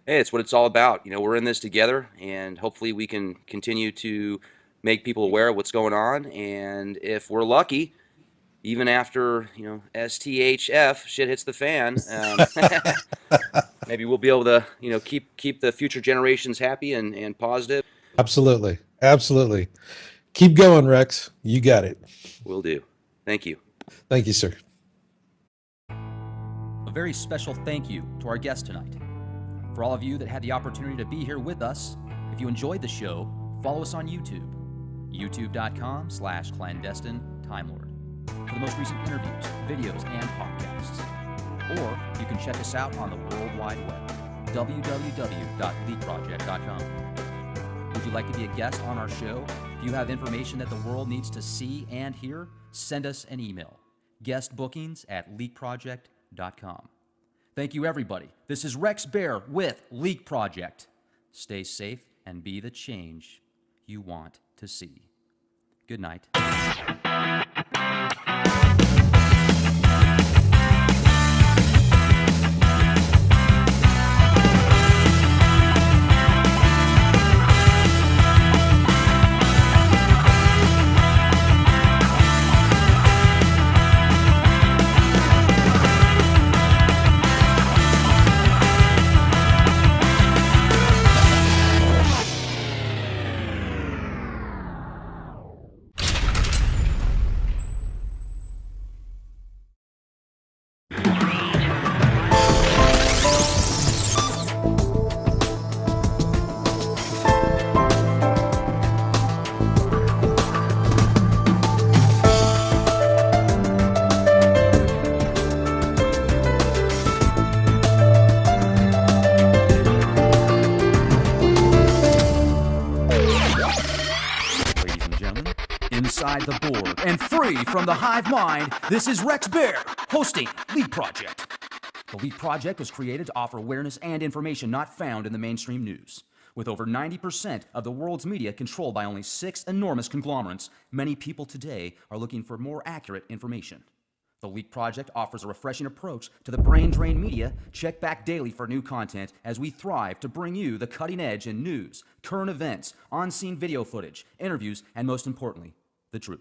Hey, it's what it's all about. We're in this together, and hopefully we can continue to make people aware of what's going on. And if we're lucky, even after STHF shit hits the fan, maybe we'll be able to keep the future generations happy and positive.
Absolutely, absolutely. Keep going, Rex. You got it.
Will do. Thank you.
Thank you, sir.
A very special thank you to our guest tonight. For all of you that had the opportunity to be here with us, if you enjoyed the show, follow us on YouTube, youtube.com/clandestine Time Lord, for the most recent interviews, videos, and podcasts. Or you can check us out on the World Wide Web, www.leakproject.com. Would you like to be a guest on our show? If you have information that the world needs to see and hear, send us an email, guestbookings@leakproject.com. Thank you, everybody. This is Rex Bear with Leak Project. Stay safe and be the change you want to see. Good night. inside the Borg and free from the hive mind, this is Rex Bear hosting Leak Project. The Leak Project was created to offer awareness and information not found in the mainstream news. With over 90% of the world's media controlled by only 6 enormous conglomerates, many people today are looking for more accurate information. The Leak Project offers a refreshing approach to the brain drain media. Check back daily for new content as we thrive to bring you the cutting edge in news, current events, on-scene video footage, interviews, and most importantly, the truth.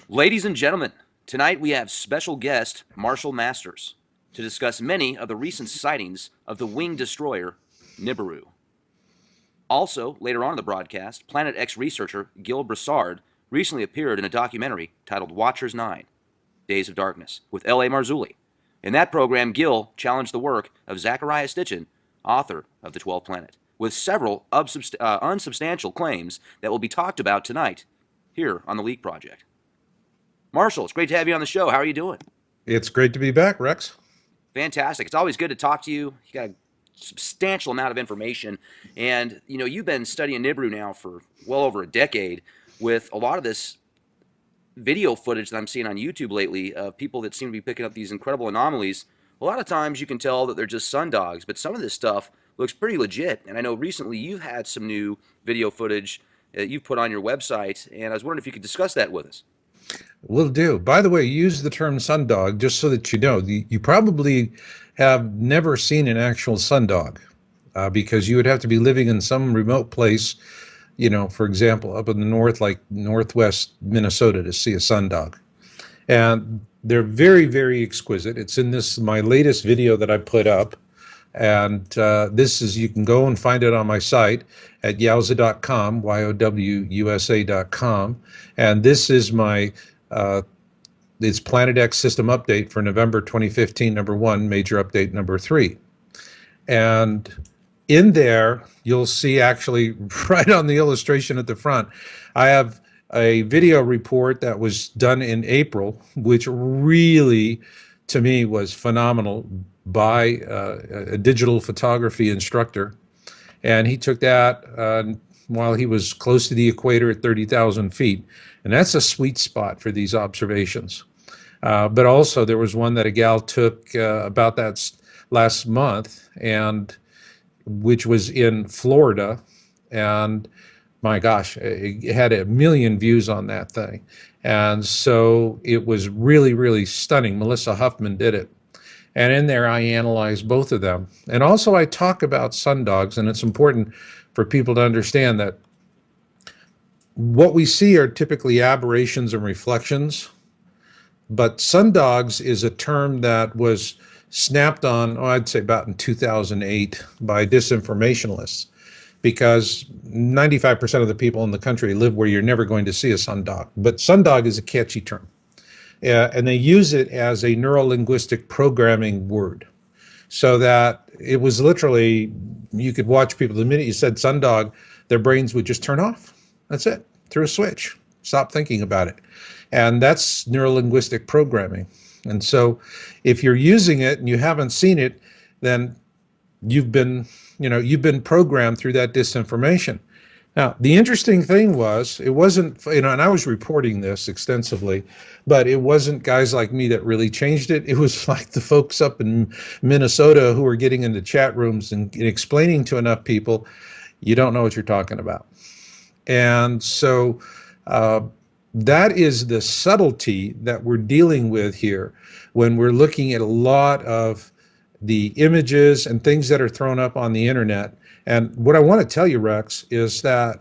Ladies and gentlemen, tonight we have special guest Marshall Masters to discuss many of the recent sightings of the winged destroyer Nibiru. Also, later on in the broadcast, Planet X researcher Gil Broussard recently appeared in a documentary titled Watchers 9, Days of Darkness, with L.A. Marzulli. In that program, Gil challenged the work of Zecharia Sitchin, author of The 12th Planet, with several unsubstantial claims that will be talked about tonight here on the Leak Project. Marshall, it's great to have you on the show. How are you doing?
It's great to be back, Rex.
Fantastic. It's always good to talk to you. You got a substantial amount of information. And, you know, you've been studying Nibiru now for well over a decade with a lot of this video footage that I'm seeing on YouTube lately of people that seem to be picking up these incredible anomalies. A lot of times you can tell that they're just sundogs, but some of this stuff looks pretty legit. And I know recently you've had some new video footage that you've put on your website, and I was wondering if you could discuss that with us.
Will do. By the way, use the term sundog just so that you know. You probably have never seen an actual sundog because you would have to be living in some remote place, you know, for example, up in the north, like northwest Minnesota, to see a sundog. And they're very, very exquisite. It's in my latest video that I put up. And this is, you can go and find it on my site at yowza.com, YOWUSA.com. And this is it's Planet X system update for November 2015, number 1, major update number 3. And in there, you'll see actually right on the illustration at the front, I have a video report that was done in April, which really, to me, was phenomenal, by a digital photography instructor. And he took that while he was close to the equator at 30,000 feet. And that's a sweet spot for these observations. But also there was one that a gal took about that last month, and which was in Florida. And my gosh, it had 1 million views on that thing. And so it was really, really stunning. Melissa Huffman did it. And in there, I analyze both of them. And also I talk about sundogs, and it's important for people to understand that what we see are typically aberrations and reflections. But sundogs is a term that was snapped on, I'd say about in 2008 by disinformationalists, because 95% of the people in the country live where you're never going to see a sundog. But sundog is a catchy term. And they use it as a neuro-linguistic programming word, so that it was literally, you could watch people, the minute you said sundog, their brains would just turn off. That's it, through a switch, stop thinking about it. And that's neuro-linguistic programming. And so if you're using it and you haven't seen it, then you've been programmed through that disinformation. Now, the interesting thing was, it wasn't, and I was reporting this extensively, but it wasn't guys like me that really changed it. It was like the folks up in Minnesota who were getting into chat rooms and explaining to enough people, you don't know what you're talking about. And so that is the subtlety that we're dealing with here when we're looking at a lot of the images and things that are thrown up on the internet. And what I want to tell you, Rex, is that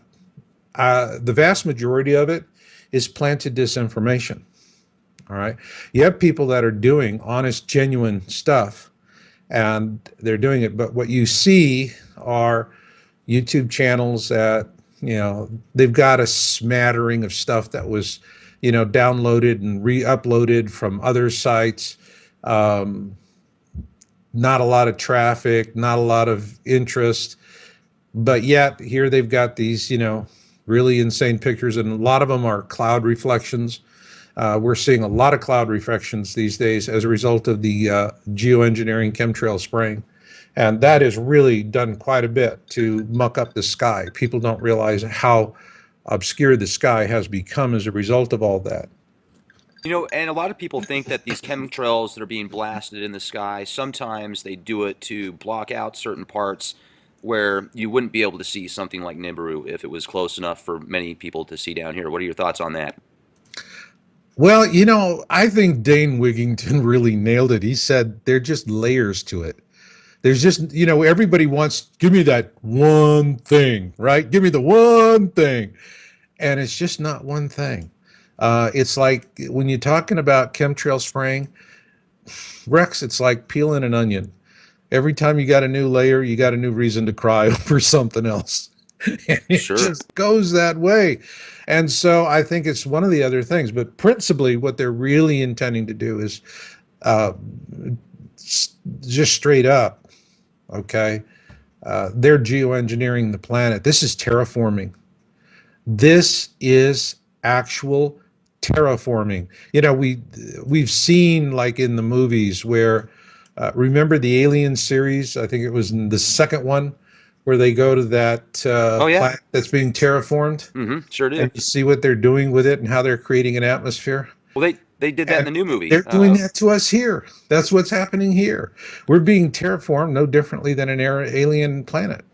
the vast majority of it is planted disinformation. All right. You have people that are doing honest, genuine stuff, and they're doing it. But what you see are YouTube channels that, they've got a smattering of stuff that was, downloaded and re-uploaded from other sites. Not a lot of traffic, not a lot of interest. But yet here they've got these, really insane pictures, and a lot of them are cloud reflections. We're seeing a lot of cloud reflections these days as a result of the geoengineering chemtrail spraying. And that has really done quite a bit to muck up the sky. People don't realize how obscure the sky has become as a result of all that.
You know, and a lot of people think that these chemtrails that are being blasted in the sky, sometimes they do it to block out certain parts where you wouldn't be able to see something like Nibiru if it was close enough for many people to see down here. What are your thoughts on that?
Well, I think Dane Wigington really nailed it. He said there are just layers to it. There's just, everybody wants, give me that one thing, right? Give me the one thing. And it's just not one thing. It's like when you're talking about chemtrail spraying, Rex, it's like peeling an onion. Every time you got a new layer, you got a new reason to cry over something else. And it
Sure.
just goes that way. And so I think it's one of the other things. But principally, what they're really intending to do is uh, just straight up, okay? They're geoengineering the planet. This is terraforming. This is actual terraforming. We've seen, like in the movies where remember the Alien series? I think it was in the second one where they go to that
Oh yeah.
planet that's being terraformed,
Sure do.
and you see what they're doing with it and how they're creating an atmosphere.
Well, they did that in
And
the new movie.
they're doing that to us here. That's what's happening here. We're being terraformed no differently than an alien planet.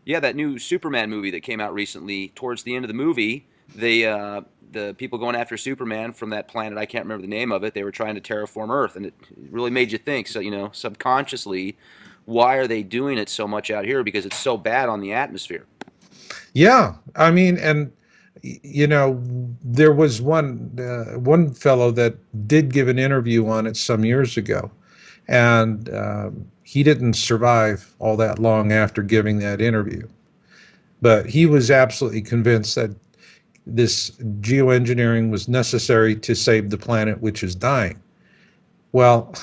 Yeah, that new Superman movie that came out recently. Towards the end of the movie, the people going after Superman from that planet, I can't remember the name of it. They were trying to terraform Earth, and it really made you think. So subconsciously, why are they doing it so much out here? Because it's so bad on the atmosphere.
Yeah, I mean, and there was one fellow that did give an interview on it some years ago, and he didn't survive all that long after giving that interview. But he was absolutely convinced that this geoengineering was necessary to save the planet, which is dying. Well,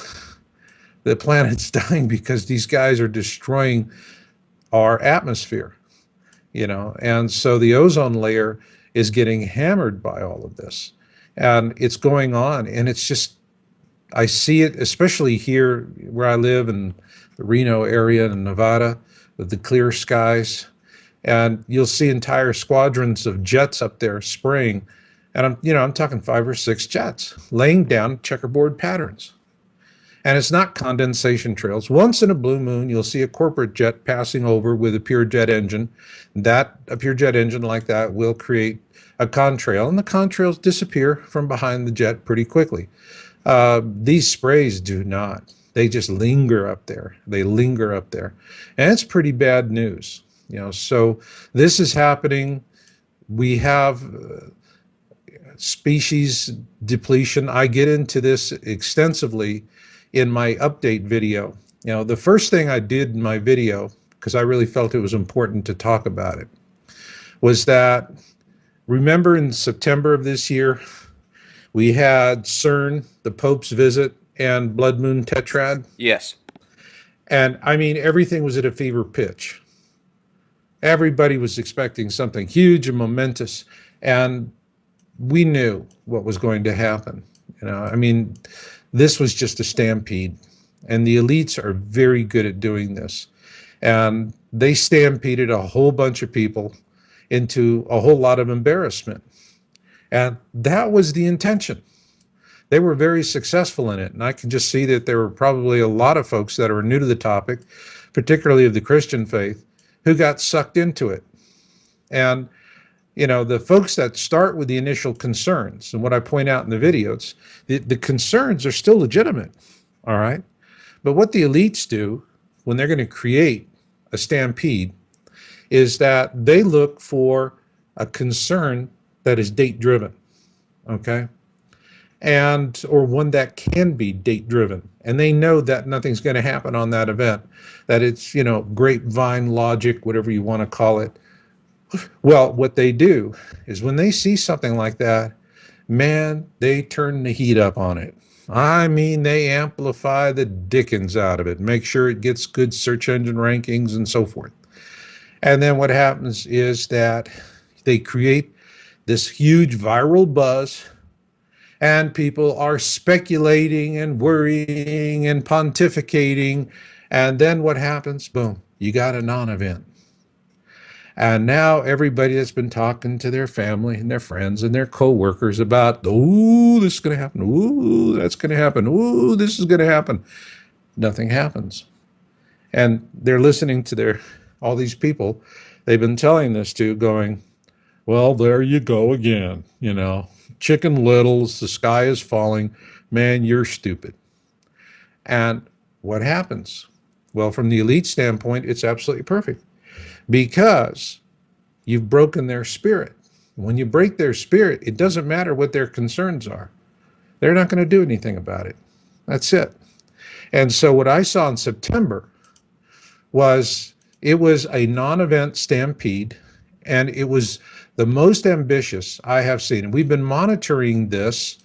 the planet's dying because these guys are destroying our atmosphere, and so the ozone layer is getting hammered by all of this, and it's going on, and it's just, I see it especially here where I live in the Reno area in Nevada with the clear skies, and you'll see entire squadrons of jets up there spraying, and I'm talking 5 or 6 jets laying down checkerboard patterns. And it's not condensation trails. Once in a blue moon, you'll see a corporate jet passing over with a pure jet engine. A pure jet engine like that will create a contrail, and the contrails disappear from behind the jet pretty quickly. These sprays do not. They just linger up there. They linger up there. And it's pretty bad news. So this is happening. We have species depletion. I get into this extensively in my update video. The first thing I did in my video, because I really felt it was important to talk about it, was that, remember in September of this year, we had CERN, the Pope's visit, and Blood Moon Tetrad.
Yes.
And I mean, everything was at a fever pitch. Everybody was expecting something huge and momentous, and we knew what was going to happen. I mean, this was just a stampede, and the elites are very good at doing this. And they stampeded a whole bunch of people into a whole lot of embarrassment. And that was the intention. They were very successful in it. And I can just see that there were probably a lot of folks that are new to the topic, particularly of the Christian faith, who got sucked into it. And the folks that start with the initial concerns, and what I point out in the videos, the concerns are still legitimate, all right? But what the elites do when they're going to create a stampede is that they look for a concern that is date-driven, okay? Or one that can be date-driven. And they know that nothing's going to happen on that event, that it's, grapevine logic, whatever you want to call it. Well, what they do is when they see something like that, man, they turn the heat up on it. I mean, they amplify the dickens out of it, make sure it gets good search engine rankings and so forth. And then what happens is that they create this huge viral buzz, and people are speculating and worrying and pontificating. And then what happens? Boom, you got a non-event. And now everybody that's been talking to their family and their friends and their coworkers about, oh, this is going to happen. Ooh, that's going to happen. Ooh, this is going to happen. Nothing happens. And they're listening to all these people they've been telling this to, going, well, there you go again. Chicken Littles, the sky is falling. Man, you're stupid. And what happens? Well, from the elite standpoint, it's absolutely perfect because you've broken their spirit. When you break their spirit, it doesn't matter what their concerns are. They're not going to do anything about it. That's it. And so what I saw in September was it was a non-event stampede, and it was the most ambitious I have seen. And we've been monitoring these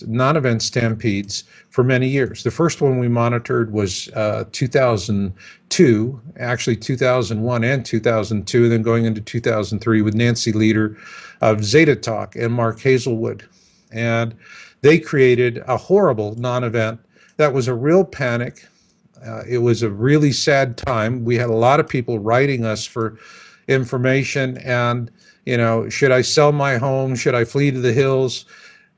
non-event stampedes for many years. The first one we monitored was 2002, actually 2001 and 2002, and then going into 2003 with Nancy Leader of Zeta Talk and Mark Hazelwood. And they created a horrible non-event that was a real panic. It was a really sad time. We had a lot of people writing us for information and, should I sell my home? Should I flee to the hills?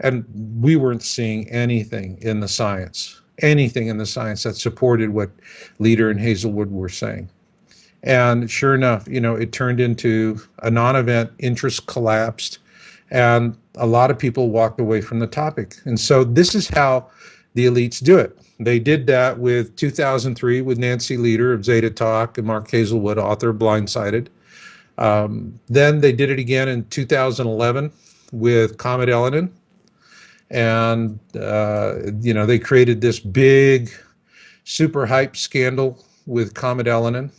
And we weren't seeing anything in the science that supported what Leader and Hazelwood were saying. And sure enough, it turned into a non-event, interest collapsed, and a lot of people walked away from the topic. And so this is how the elites do it. They did that with 2003 with Nancy Leader of Zeta Talk and Mark Hazelwood, author of Blindsided. Then they did it again in 2011 with Comet Elenin. And, they created this big super hype scandal with Comet Elenin.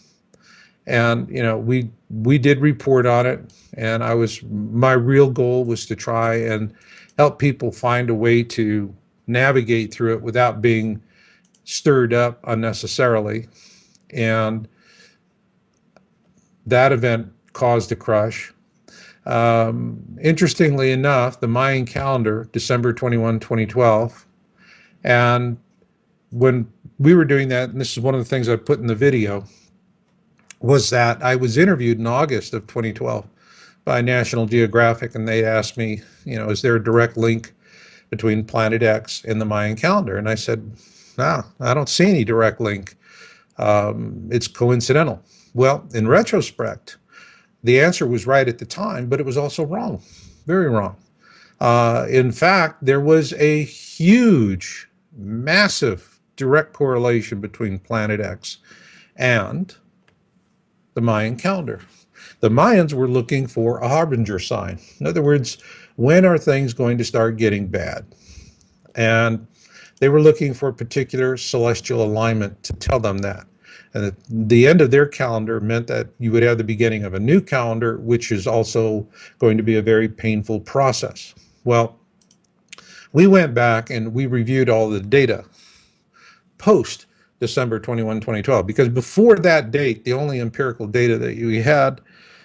And, we did report on it. And my real goal was to try and help people find a way to navigate through it without being stirred up unnecessarily. And that event caused a crush. Interestingly enough, the Mayan calendar, December 21, 2012, and when we were doing that, and this is one of the things I put in the video, was that I was interviewed in August of 2012 by National Geographic, and they asked me, is there a direct link between Planet X and the Mayan calendar? And I said, no, I don't see any direct link. It's coincidental. Well, in retrospect, the answer was right at the time, but it was also wrong, very wrong. In fact, there was a huge, massive direct correlation between Planet X and the Mayan calendar. The Mayans were looking for a harbinger sign. In other words, when are things going to start getting bad? And they were looking for a particular celestial alignment to tell them that. And the end of their calendar meant that you would have the beginning of a new calendar, which is also going to be a very painful process. Well, we went back and we reviewed all the data post December 21, 2012, because before that date, the only empirical data that we had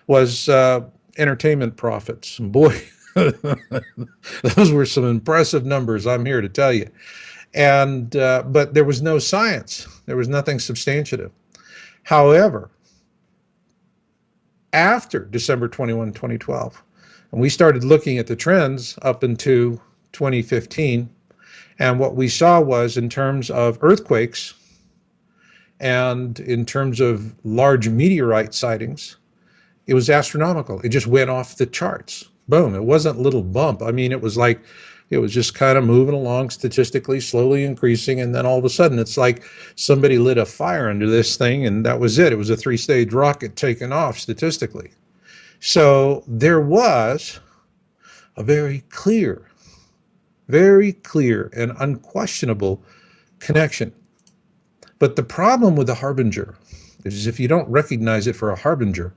was entertainment profits. And boy, those were some impressive numbers, I'm here to tell you. And but there was no science. There was nothing substantive. However, after December 21, 2012, and we started looking at the trends up into 2015, and what we saw was, in terms of earthquakes and in terms of large meteorite sightings, it was astronomical. It just went off the charts. Boom. It wasn't a little bump. I mean, it was just kind of moving along statistically, slowly increasing. And then all of a sudden, it's like somebody lit a fire under this thing, and that was it. It was a 3-stage rocket taking off statistically. So there was a very clear and unquestionable connection. But the problem with the harbinger is, if you don't recognize it for a harbinger,